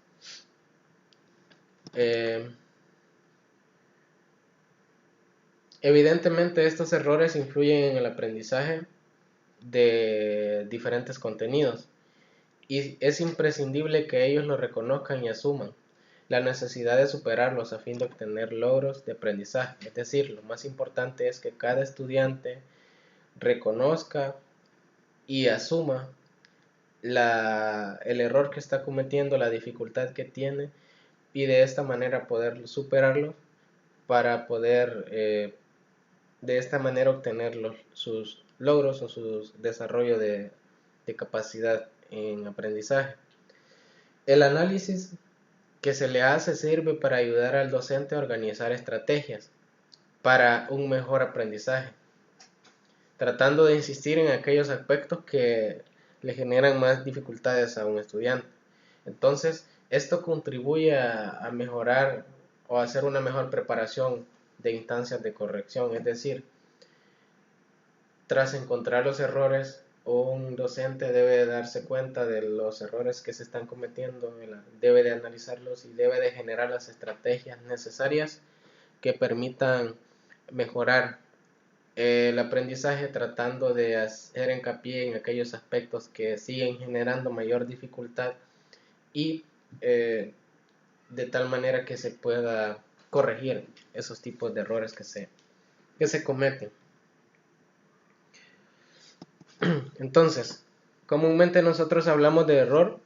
evidentemente estos errores influyen en el aprendizaje de diferentes contenidos y es imprescindible que ellos lo reconozcan y asuman la necesidad de superarlos a fin de obtener logros de aprendizaje. Es decir, lo más importante es que cada estudiante reconozca y asuma el error que está cometiendo, la dificultad que tiene y de esta manera poder superarlo para poder de esta manera obtener sus logros o su desarrollo de capacidad en aprendizaje. El análisis que se le hace sirve para ayudar al docente a organizar estrategias para un mejor aprendizaje, tratando de insistir en aquellos aspectos que le generan más dificultades a un estudiante. Entonces, esto contribuye a mejorar o a hacer una mejor preparación de instancias de corrección, es decir, tras encontrar los errores, un docente debe darse cuenta de los errores que se están cometiendo, debe de analizarlos y debe de generar las estrategias necesarias que permitan mejorar el aprendizaje, tratando de hacer hincapié en aquellos aspectos que siguen generando mayor dificultad y de tal manera que se pueda corregir esos tipos de errores que se cometen. Entonces, comúnmente nosotros hablamos de error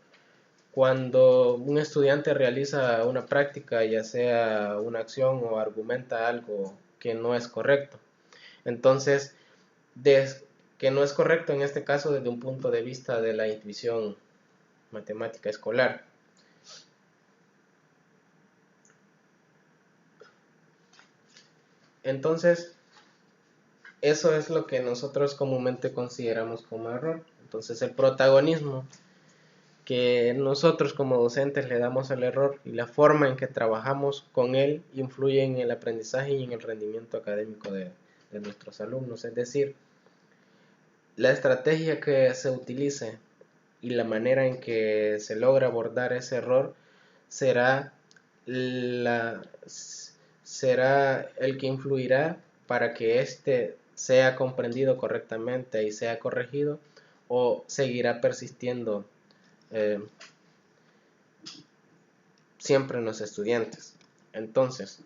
cuando un estudiante realiza una práctica, ya sea una acción o argumenta algo que no es correcto. Entonces, que no es correcto en este caso desde un punto de vista de la intuición matemática escolar. Entonces, eso es lo que nosotros comúnmente consideramos como error. Entonces, el protagonismo que nosotros como docentes le damos al error y la forma en que trabajamos con él influye en el aprendizaje y en el rendimiento académico de nuestros alumnos. Es decir, la estrategia que se utilice y la manera en que se logra abordar ese error será, será el que influirá para que éste sea comprendido correctamente y sea corregido, o seguirá persistiendo eh, siempre en los estudiantes. Entonces,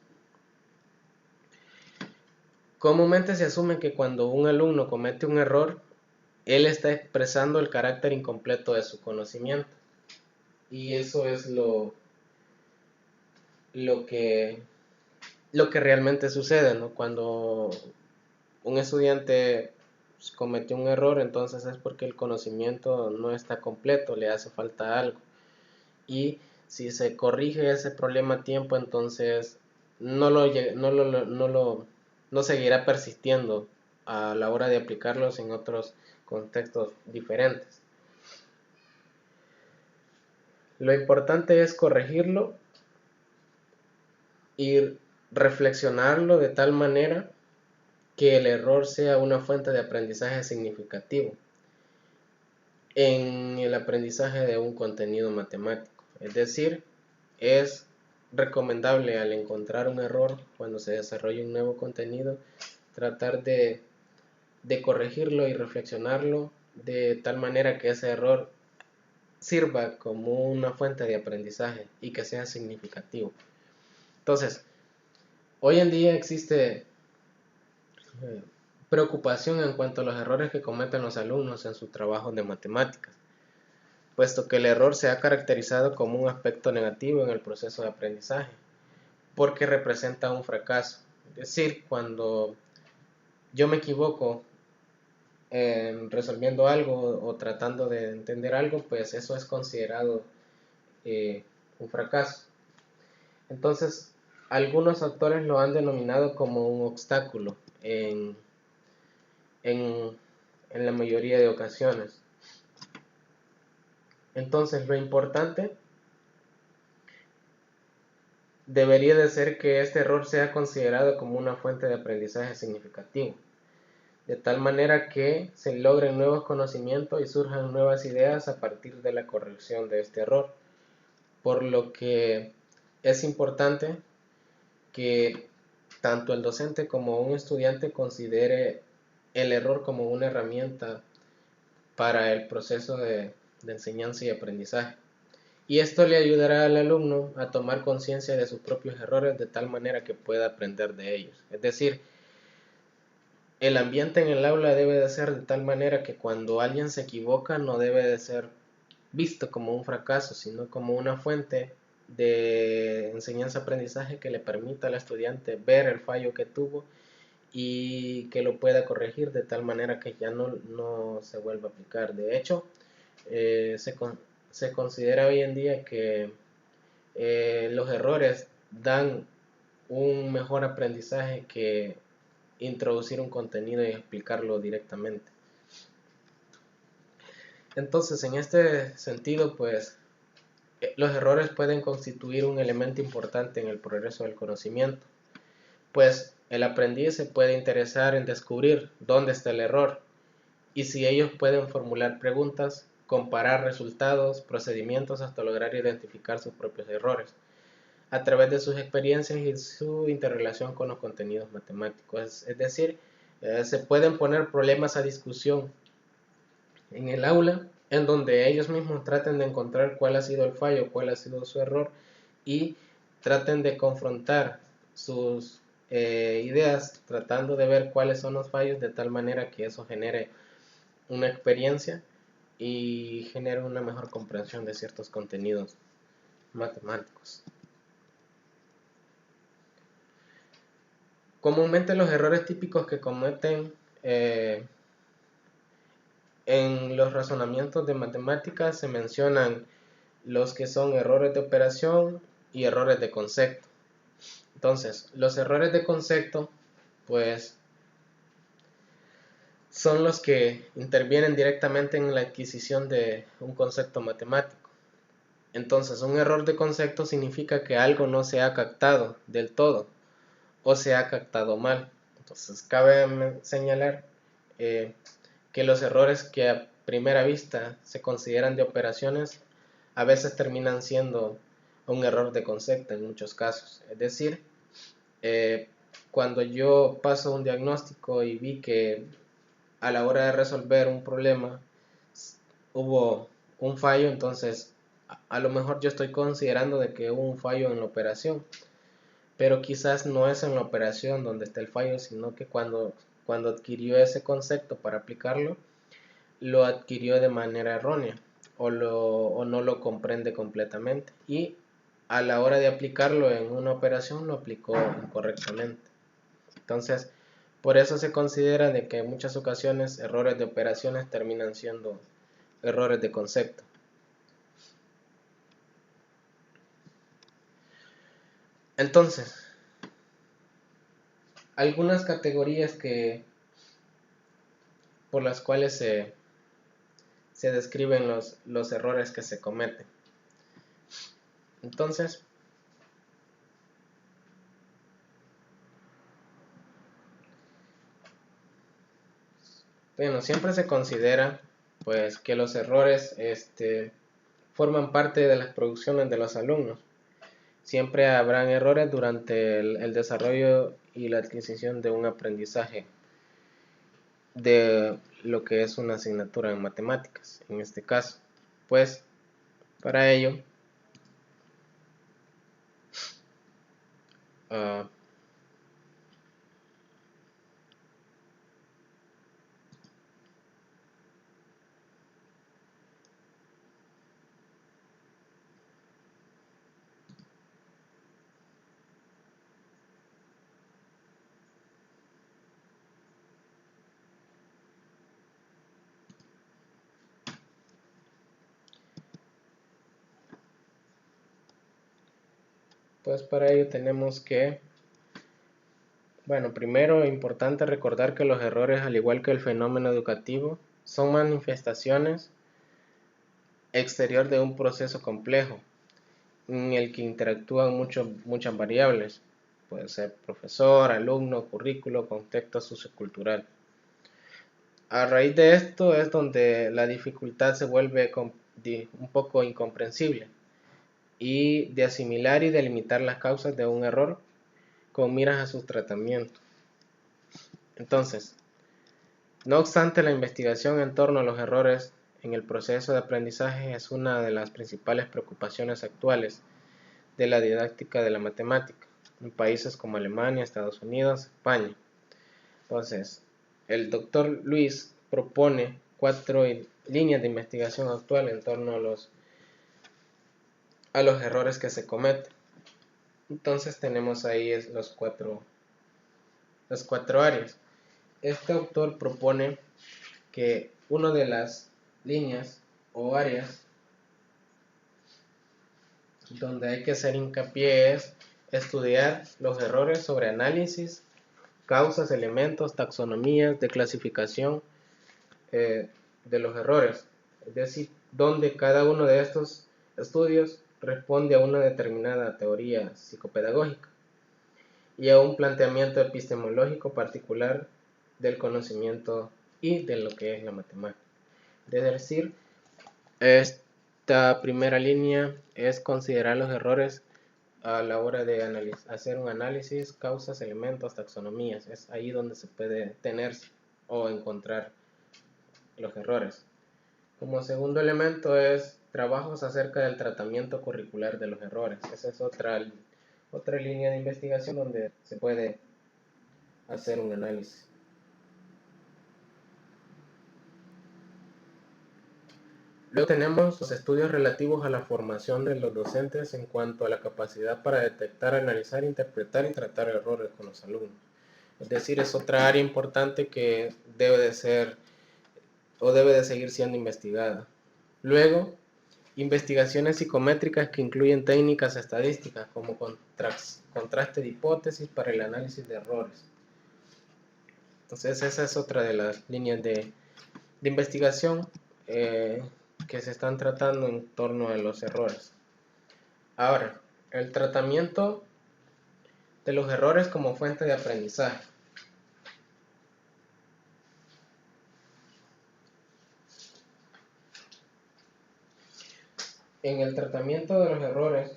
comúnmente se asume que cuando un alumno comete un error, él está expresando el carácter incompleto de su conocimiento. Y eso es lo que, lo que realmente sucede, ¿no? Cuando un estudiante cometió un error, entonces es porque el conocimiento no está completo, le hace falta algo. Y si se corrige ese problema a tiempo, entonces no seguirá persistiendo a la hora de aplicarlos en otros contextos diferentes. Lo importante es corregirlo y reflexionarlo de tal manera que el error sea una fuente de aprendizaje significativo en el aprendizaje de un contenido matemático. Es decir, es recomendable al encontrar un error cuando se desarrolla un nuevo contenido, tratar de corregirlo y reflexionarlo de tal manera que ese error sirva como una fuente de aprendizaje y que sea significativo. Entonces, hoy en día existe preocupación en cuanto a los errores que cometen los alumnos en su trabajo de matemáticas, puesto que el error se ha caracterizado como un aspecto negativo en el proceso de aprendizaje, porque representa un fracaso. Es decir, cuando yo me equivoco resolviendo algo o tratando de entender algo, pues eso es considerado un fracaso. Entonces, algunos autores lo han denominado como un obstáculo en, en la mayoría de ocasiones. Entonces, lo importante debería de ser que este error sea considerado como una fuente de aprendizaje significativo, de tal manera que se logren nuevos conocimientos y surjan nuevas ideas a partir de la corrección de este error. Por lo que es importante que tanto el docente como un estudiante considere el error como una herramienta para el proceso de enseñanza y aprendizaje. Y esto le ayudará al alumno a tomar conciencia de sus propios errores de tal manera que pueda aprender de ellos. Es decir, el ambiente en el aula debe de ser de tal manera que cuando alguien se equivoca no debe de ser visto como un fracaso, sino como una fuente de enseñanza-aprendizaje que le permita al estudiante ver el fallo que tuvo y que lo pueda corregir de tal manera que ya no se vuelva a aplicar. De hecho, se considera hoy en día que los errores dan un mejor aprendizaje que introducir un contenido y explicarlo directamente. Entonces, en este sentido, pues, los errores pueden constituir un elemento importante en el progreso del conocimiento, pues el aprendiz se puede interesar en descubrir dónde está el error y si ellos pueden formular preguntas, comparar resultados, procedimientos hasta lograr identificar sus propios errores a través de sus experiencias y su interrelación con los contenidos matemáticos. Es decir, se pueden poner problemas a discusión en el aula en donde ellos mismos traten de encontrar cuál ha sido el fallo, cuál ha sido su error y traten de confrontar sus ideas tratando de ver cuáles son los fallos de tal manera que eso genere una experiencia y genere una mejor comprensión de ciertos contenidos matemáticos. Comúnmente los errores típicos que cometen en los razonamientos de matemáticas se mencionan los que son errores de operación y errores de concepto. Entonces, los errores de concepto pues son los que intervienen directamente en la adquisición de un concepto matemático. Entonces, un error de concepto significa que algo no se ha captado del todo o se ha captado mal. Entonces, cabe señalar que los errores que a primera vista se consideran de operaciones a veces terminan siendo un error de concepto en muchos casos. Es decir, cuando yo paso un diagnóstico y vi que a la hora de resolver un problema hubo un fallo, entonces a lo mejor yo estoy considerando de que hubo un fallo en la operación, pero quizás no es en la operación donde está el fallo, sino que cuando adquirió ese concepto para aplicarlo, lo adquirió de manera errónea o no lo comprende completamente, y a la hora de aplicarlo en una operación lo aplicó incorrectamente. Entonces, por eso se considera de que en muchas ocasiones errores de operaciones terminan siendo errores de concepto. Entonces, algunas categorías por las cuales se describen los errores que se cometen. Entonces, bueno, siempre se considera pues que los errores forman parte de las producciones de los alumnos. Siempre habrán errores durante el desarrollo y la adquisición de un aprendizaje de lo que es una asignatura en matemáticas, en este caso. Pues para ello, uh, pues para ello tenemos que, bueno, primero es importante recordar que los errores, al igual que el fenómeno educativo, son manifestaciones exterior de un proceso complejo en el que interactúan muchas variables. Puede ser profesor, alumno, currículo, contexto sociocultural. A raíz de esto es donde la dificultad se vuelve un poco incomprensible, y de asimilar y delimitar las causas de un error con miras a su tratamiento. Entonces, no obstante, la investigación en torno a los errores en el proceso de aprendizaje es una de las principales preocupaciones actuales de la didáctica de la matemática en países como Alemania, Estados Unidos, España. Entonces, el doctor Luis propone 4 líneas de investigación actual en torno a los errores que se cometen. Entonces tenemos ahí las cuatro áreas. Este autor propone que una de las líneas o áreas donde hay que hacer hincapié es estudiar los errores sobre análisis, causas, elementos, taxonomías de clasificación de los errores. Es decir, donde cada uno de estos estudios responde a una determinada teoría psicopedagógica y a un planteamiento epistemológico particular del conocimiento y de lo que es la matemática. Es decir, esta primera línea es considerar los errores a la hora de hacer un análisis, causas, elementos, taxonomías. Es ahí donde se puede tener o encontrar los errores. Como segundo elemento es trabajos acerca del tratamiento curricular de los errores. Esa es otra línea de investigación donde se puede hacer un análisis. Luego tenemos los estudios relativos a la formación de los docentes en cuanto a la capacidad para detectar, analizar, interpretar y tratar errores con los alumnos. Es decir, es otra área importante que debe de seguir siendo investigada. Luego, investigaciones psicométricas que incluyen técnicas estadísticas como contraste de hipótesis para el análisis de errores. Entonces esa es otra de las líneas de investigación que se están tratando en torno a los errores. Ahora, el tratamiento de los errores como fuente de aprendizaje. En el tratamiento de los errores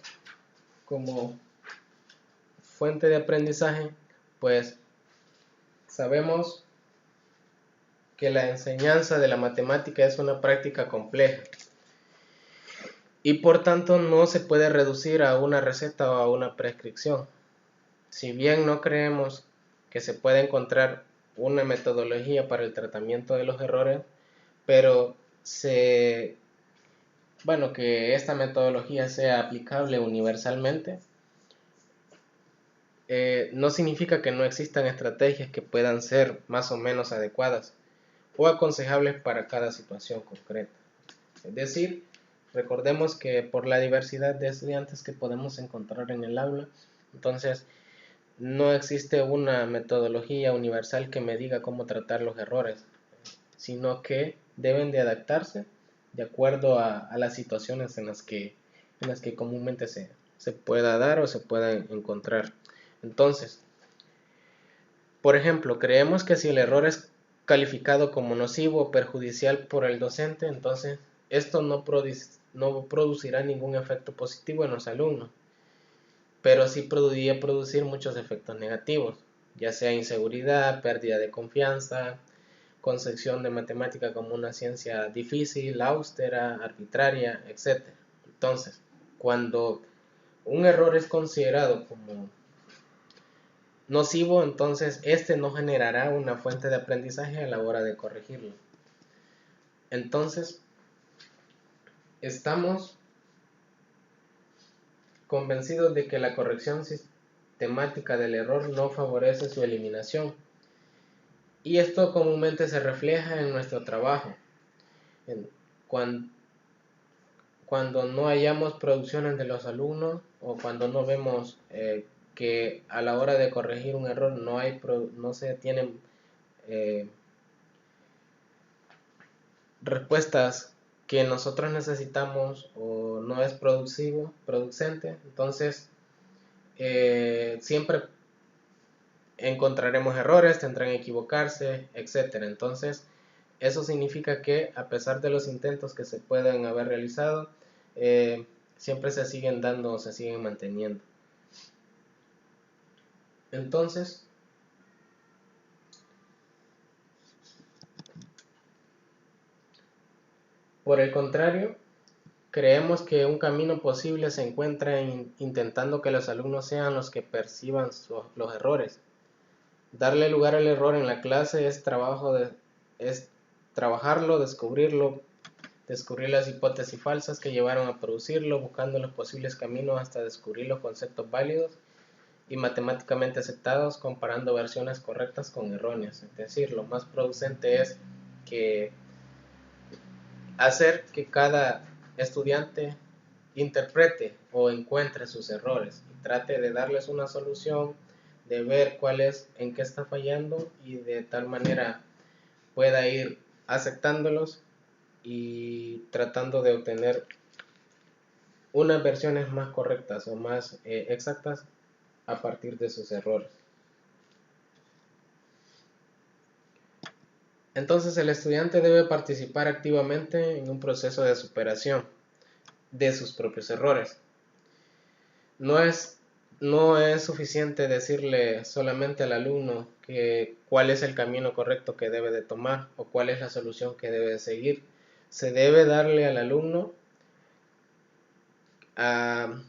como fuente de aprendizaje, pues sabemos que la enseñanza de la matemática es una práctica compleja y por tanto no se puede reducir a una receta o a una prescripción. Si bien no creemos que se pueda encontrar una metodología para el tratamiento de los errores, pero que esta metodología sea aplicable universalmente, no significa que no existan estrategias que puedan ser más o menos adecuadas o aconsejables para cada situación concreta. Es decir, recordemos que por la diversidad de estudiantes que podemos encontrar en el aula, entonces no existe una metodología universal que me diga cómo tratar los errores, sino que deben de adaptarse de acuerdo a las situaciones en las que comúnmente se pueda dar o se pueda encontrar. Entonces, por ejemplo, creemos que si el error es calificado como nocivo o perjudicial por el docente, entonces esto no producirá ningún efecto positivo en los alumnos, pero sí podría producir muchos efectos negativos, ya sea inseguridad, pérdida de confianza, concepción de matemática como una ciencia difícil, austera, arbitraria, etc. Entonces, cuando un error es considerado como nocivo, entonces este no generará una fuente de aprendizaje a la hora de corregirlo. Entonces, estamos convencidos de que la corrección sistemática del error no favorece su eliminación. Y esto comúnmente se refleja en nuestro trabajo. Cuando no hallamos producciones de los alumnos o cuando no vemos que a la hora de corregir un error no se tienen respuestas que nosotros necesitamos o no es producente, entonces siempre encontraremos errores, tendrán que equivocarse, etc. Entonces, eso significa que a pesar de los intentos que se pueden haber realizado, siempre se siguen dando o se siguen manteniendo. Entonces, por el contrario, creemos que un camino posible se encuentra en intentando que los alumnos sean los que perciban los errores. Darle lugar al error en la clase es trabajarlo, descubrir las hipótesis falsas que llevaron a producirlo, buscando los posibles caminos hasta descubrir los conceptos válidos y matemáticamente aceptados, comparando versiones correctas con erróneas. Es decir, lo más producente es que hacer que cada estudiante interprete o encuentre sus errores y trate de darles una solución, de ver en qué está fallando y de tal manera pueda ir aceptándolos y tratando de obtener unas versiones más correctas o más exactas a partir de sus errores. Entonces el estudiante debe participar activamente en un proceso de superación de sus propios errores. No es suficiente decirle solamente al alumno cuál es el camino correcto que debe de tomar o cuál es la solución que debe de seguir. Se debe darle al alumno,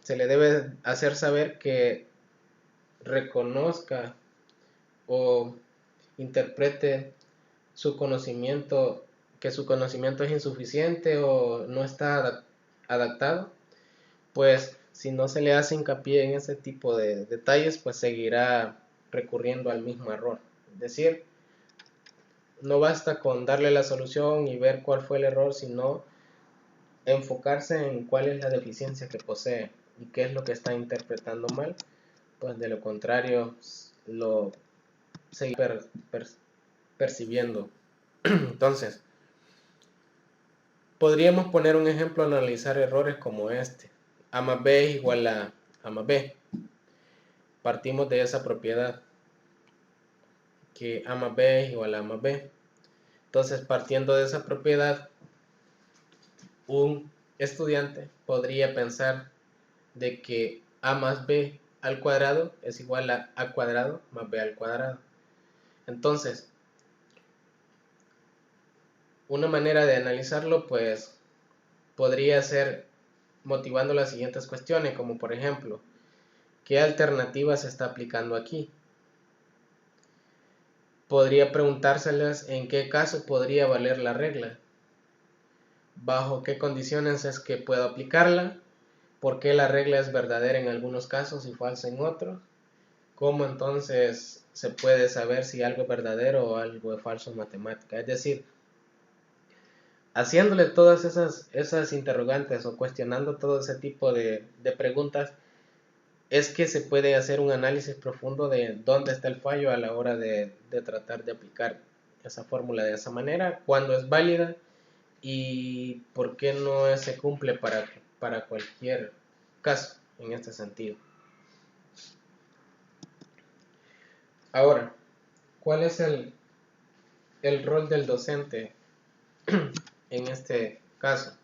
se le debe hacer saber que reconozca o interprete su conocimiento, que su conocimiento es insuficiente o no está adaptado, pues si no se le hace hincapié en ese tipo de detalles, pues seguirá recurriendo al mismo error. Es decir, no basta con darle la solución y ver cuál fue el error, sino enfocarse en cuál es la deficiencia que posee y qué es lo que está interpretando mal, pues de lo contrario lo seguirá percibiendo. Entonces, podríamos poner un ejemplo, analizar errores como este. A más B es igual a más B. Partimos de esa propiedad, que A más B es igual a más B. Entonces, partiendo de esa propiedad, un estudiante podría pensar de que A más B al cuadrado es igual a A cuadrado más B al cuadrado. Entonces, una manera de analizarlo, pues, podría ser motivando las siguientes cuestiones, como por ejemplo, ¿qué alternativa se está aplicando aquí? Podría preguntárselas en qué caso podría valer la regla, bajo qué condiciones es que puedo aplicarla, por qué la regla es verdadera en algunos casos y falsa en otros, cómo entonces se puede saber si algo es verdadero o algo es falso en matemática. Es decir, haciéndole todas esas interrogantes o cuestionando todo ese tipo de preguntas, es que se puede hacer un análisis profundo de dónde está el fallo a la hora de tratar de aplicar esa fórmula de esa manera, cuándo es válida y por qué no se cumple para cualquier caso en este sentido. Ahora, ¿cuál es el rol del docente en este caso?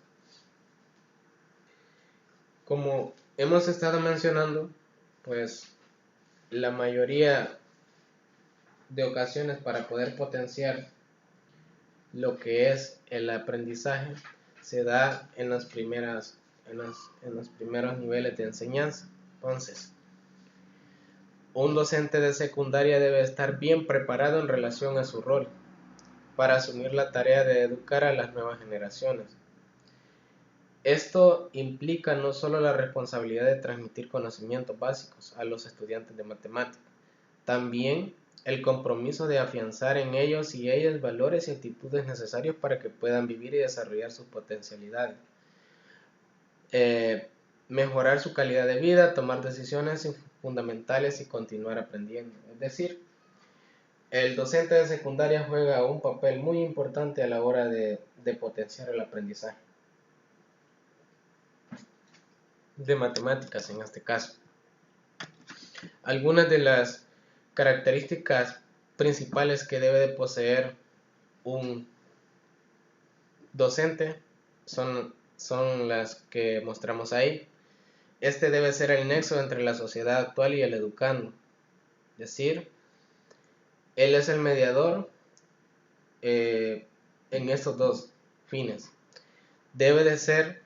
Como hemos estado mencionando, pues la mayoría de ocasiones para poder potenciar lo que es el aprendizaje se da en los primeros niveles de enseñanza. Entonces, un docente de secundaria debe estar bien preparado en relación a su rol para asumir la tarea de educar a las nuevas generaciones. Esto implica no solo la responsabilidad de transmitir conocimientos básicos a los estudiantes de matemáticas, también el compromiso de afianzar en ellos y ellas valores y actitudes necesarios para que puedan vivir y desarrollar sus potencialidades. Mejorar su calidad de vida, tomar decisiones fundamentales y continuar aprendiendo. Es decir, el docente de secundaria juega un papel muy importante a la hora de potenciar el aprendizaje de matemáticas en este caso. Algunas de las características principales que debe de poseer un docente son las que mostramos ahí. Este debe ser el nexo entre la sociedad actual y el educando. Es decir, él es el mediador en estos dos fines. Debe de ser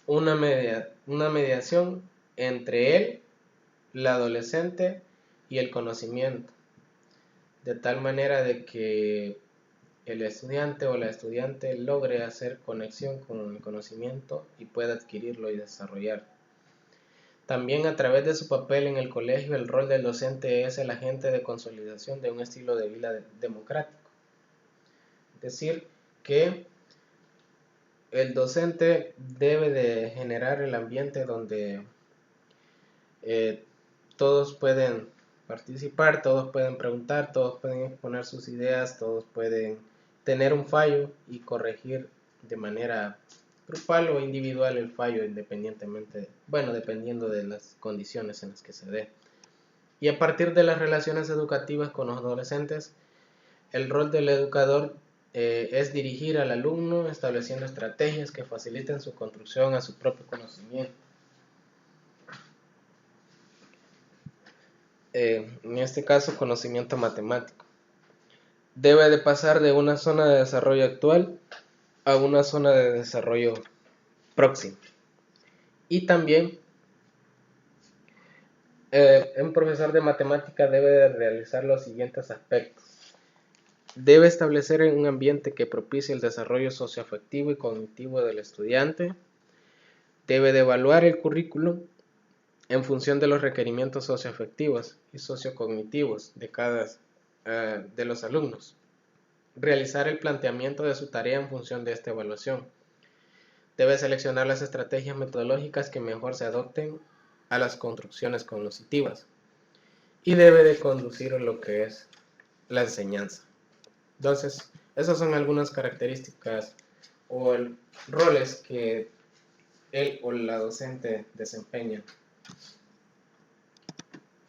una mediación entre él, la adolescente y el conocimiento, de tal manera de que el estudiante o la estudiante logre hacer conexión con el conocimiento y pueda adquirirlo y desarrollar. También a través de su papel en el colegio, el rol del docente es el agente de consolidación de un estilo de vida democrático. Es decir, que el docente debe de generar el ambiente donde todos pueden participar, todos pueden preguntar, todos pueden exponer sus ideas, todos pueden tener un fallo y corregir de manera grupal o individual el fallo independientemente, dependiendo de las condiciones en las que se dé. Y a partir de las relaciones educativas con los adolescentes, el rol del educador es dirigir al alumno estableciendo estrategias que faciliten su construcción a su propio conocimiento. En este caso, conocimiento matemático. Debe de pasar de una zona de desarrollo actual a una zona de desarrollo próximo. Y también un profesor de matemática debe de realizar los siguientes aspectos. Debe establecer un ambiente que propicie el desarrollo socioafectivo y cognitivo del estudiante. Debe de evaluar el currículum en función de los requerimientos socioafectivos y sociocognitivos de los alumnos. Realizar el planteamiento de su tarea en función de esta evaluación. Debe seleccionar las estrategias metodológicas que mejor se adopten a las construcciones cognitivas. Y debe de conducir lo que es la enseñanza. Entonces, esas son algunas características o roles que él o la docente desempeñan.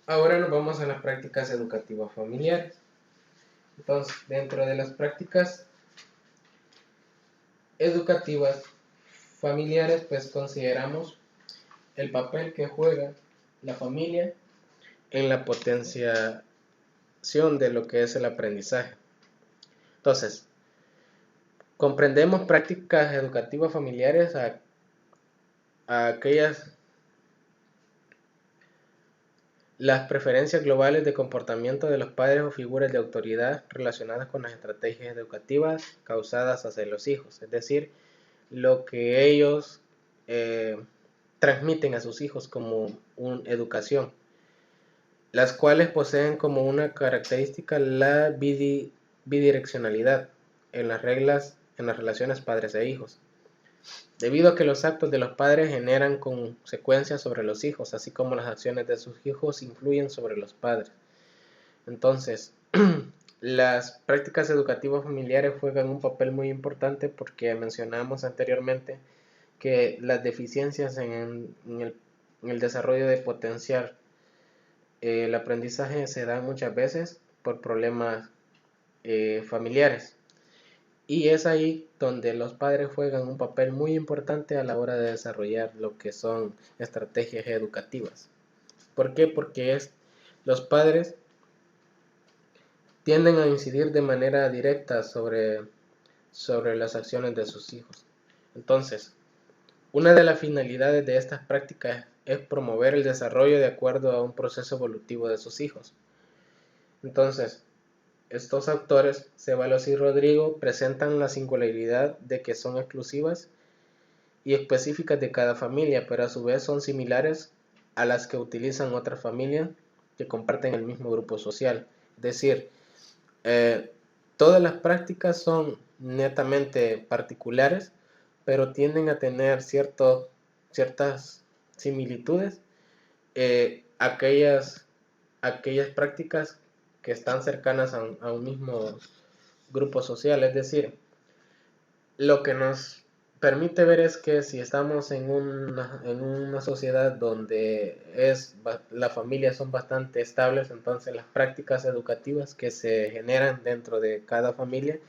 Ahora nos vamos a las prácticas educativas familiares. Entonces, dentro de las prácticas educativas familiares, pues consideramos el papel que juega la familia en la potenciación de lo que es el aprendizaje. Entonces, comprendemos prácticas educativas familiares a aquellas las preferencias globales de comportamiento de los padres o figuras de autoridad relacionadas con las estrategias educativas causadas hacia los hijos, es decir, lo que ellos transmiten a sus hijos como una educación, las cuales poseen como una característica la bidireccionalidad en las relaciones padres e hijos, debido a que los actos de los padres generan consecuencias sobre los hijos, así como las acciones de sus hijos influyen sobre los padres. Entonces, las prácticas educativas familiares juegan un papel muy importante porque mencionamos anteriormente que las deficiencias en el desarrollo de potencial el aprendizaje se da muchas veces por problemas familiares. Y es ahí donde los padres juegan un papel muy importante a la hora de desarrollar lo que son estrategias educativas. ¿Por qué? Porque los padres tienden a incidir de manera directa sobre las acciones de sus hijos. Entonces, una de las finalidades de estas prácticas es promover el desarrollo de acuerdo a un proceso evolutivo de sus hijos. Entonces, estos autores, Ceballos y Rodrigo, presentan la singularidad de que son exclusivas y específicas de cada familia, pero a su vez son similares a las que utilizan otras familias que comparten el mismo grupo social. Es decir, todas las prácticas son netamente particulares, pero tienden a tener ciertas similitudes, aquellas prácticas que están cercanas a un mismo grupo social. Es decir, lo que nos permite ver es que si estamos en una sociedad donde las familias son bastante estables, entonces las prácticas educativas que se generan dentro de cada familia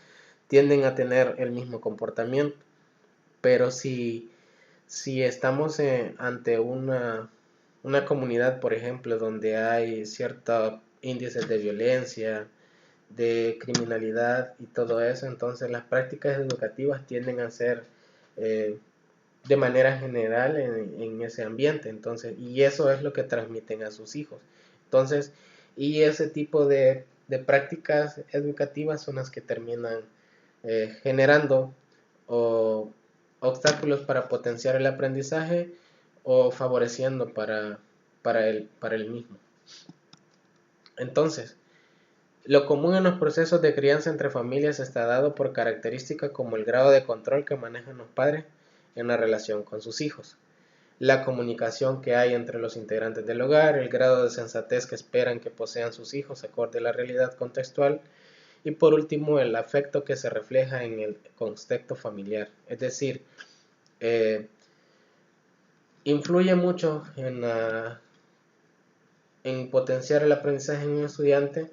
tienden a tener el mismo comportamiento. Pero si estamos ante una comunidad, por ejemplo, donde hay ciertos índices de violencia, de criminalidad y todo eso, entonces las prácticas educativas tienden a ser de manera general en ese ambiente, entonces, y eso es lo que transmiten a sus hijos. Entonces, y ese tipo de prácticas educativas son las que terminan generando obstáculos para potenciar el aprendizaje o favoreciendo para el mismo. Entonces, lo común en los procesos de crianza entre familias está dado por características como el grado de control que manejan los padres en la relación con sus hijos, la comunicación que hay entre los integrantes del hogar, el grado de sensatez que esperan que posean sus hijos acorde a la realidad contextual y por último el afecto que se refleja en el contexto familiar. Es decir, influye mucho en potenciar el aprendizaje en un estudiante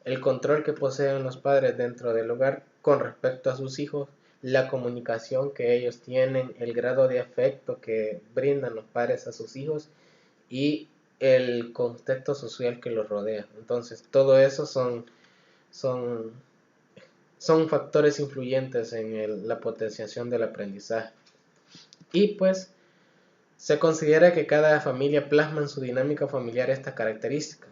el control que poseen los padres dentro del hogar con respecto a sus hijos, la comunicación que ellos tienen, el grado de afecto que brindan los padres a sus hijos y el contexto social que los rodea. Entonces, todo eso son factores influyentes en la potenciación del aprendizaje. Y pues se considera que cada familia plasma en su dinámica familiar esta característica,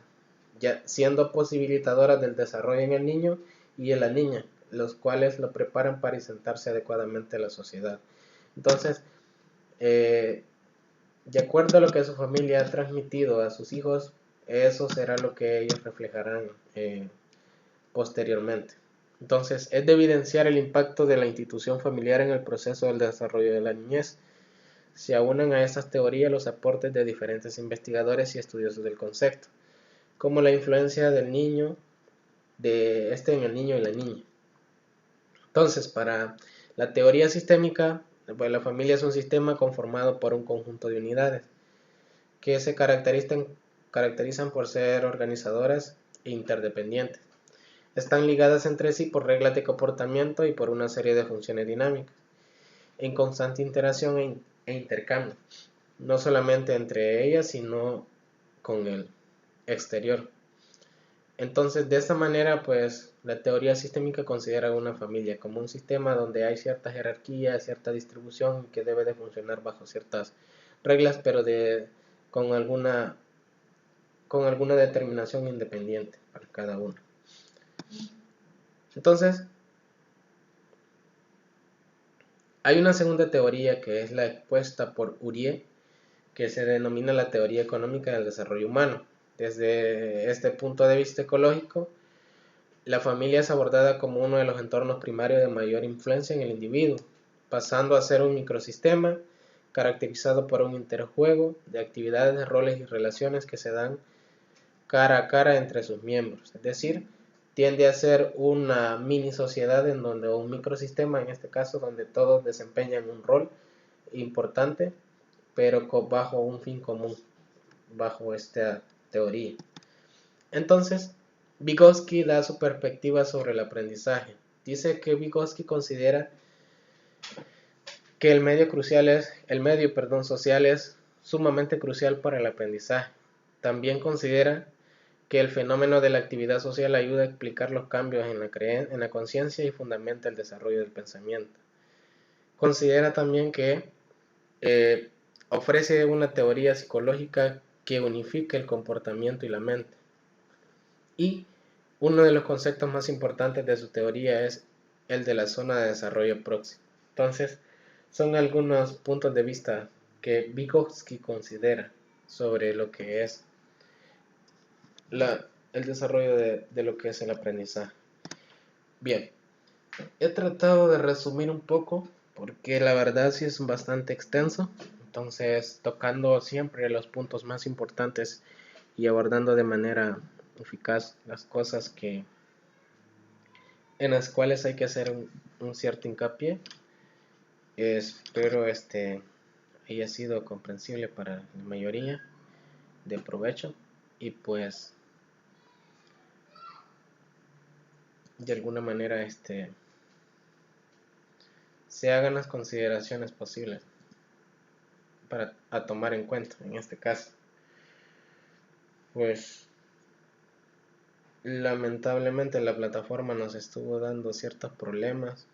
ya siendo posibilitadoras del desarrollo en el niño y en la niña, los cuales lo preparan para insertarse adecuadamente a la sociedad. Entonces, de acuerdo a lo que su familia ha transmitido a sus hijos, eso será lo que ellos reflejarán posteriormente. Entonces, es de evidenciar el impacto de la institución familiar en el proceso del desarrollo de la niñez. Se aunan a estas teorías los aportes de diferentes investigadores y estudiosos del concepto, como la influencia del niño de en el niño y la niña. Entonces, para la teoría sistémica, pues la familia es un sistema conformado por un conjunto de unidades que se caracterizan por ser organizadoras e interdependientes. Están ligadas entre sí por reglas de comportamiento y por una serie de funciones dinámicas, en constante interacción e intercambio, no solamente entre ellas, sino con el exterior. Entonces, de esta manera, pues, la teoría sistémica considera una familia como un sistema donde hay cierta jerarquía, cierta distribución que debe de funcionar bajo ciertas reglas, pero con alguna, con alguna determinación independiente para cada uno. Entonces, hay una segunda teoría que es la expuesta por Fourier, que se denomina la teoría económica del desarrollo humano. Desde este punto de vista ecológico, la familia es abordada como uno de los entornos primarios de mayor influencia en el individuo, pasando a ser un microsistema caracterizado por un interjuego de actividades, roles y relaciones que se dan cara a cara entre sus miembros. Es decir, tiende a ser una mini sociedad en donde un microsistema, en este caso, donde todos desempeñan un rol importante, pero bajo un fin común, bajo esta teoría. Entonces, Vygotsky da su perspectiva sobre el aprendizaje. Dice que Vygotsky considera que el medio social es sumamente crucial para el aprendizaje. También considera que el fenómeno de la actividad social ayuda a explicar los cambios en la conciencia y fundamenta el desarrollo del pensamiento. Considera también que ofrece una teoría psicológica que unifica el comportamiento y la mente. Y uno de los conceptos más importantes de su teoría es el de la zona de desarrollo próximo. Entonces, son algunos puntos de vista que Vygotsky considera sobre lo que es el desarrollo de lo que es el aprendizaje. Bien, he tratado de resumir un poco porque la verdad sí es bastante extenso, entonces tocando siempre los puntos más importantes y abordando de manera eficaz las cosas en las cuales hay que hacer un cierto hincapié. Espero haya sido comprensible para la mayoría, de provecho, y pues de alguna manera se hagan las consideraciones posibles para tomar en cuenta. En este caso, pues lamentablemente la plataforma nos estuvo dando ciertos problemas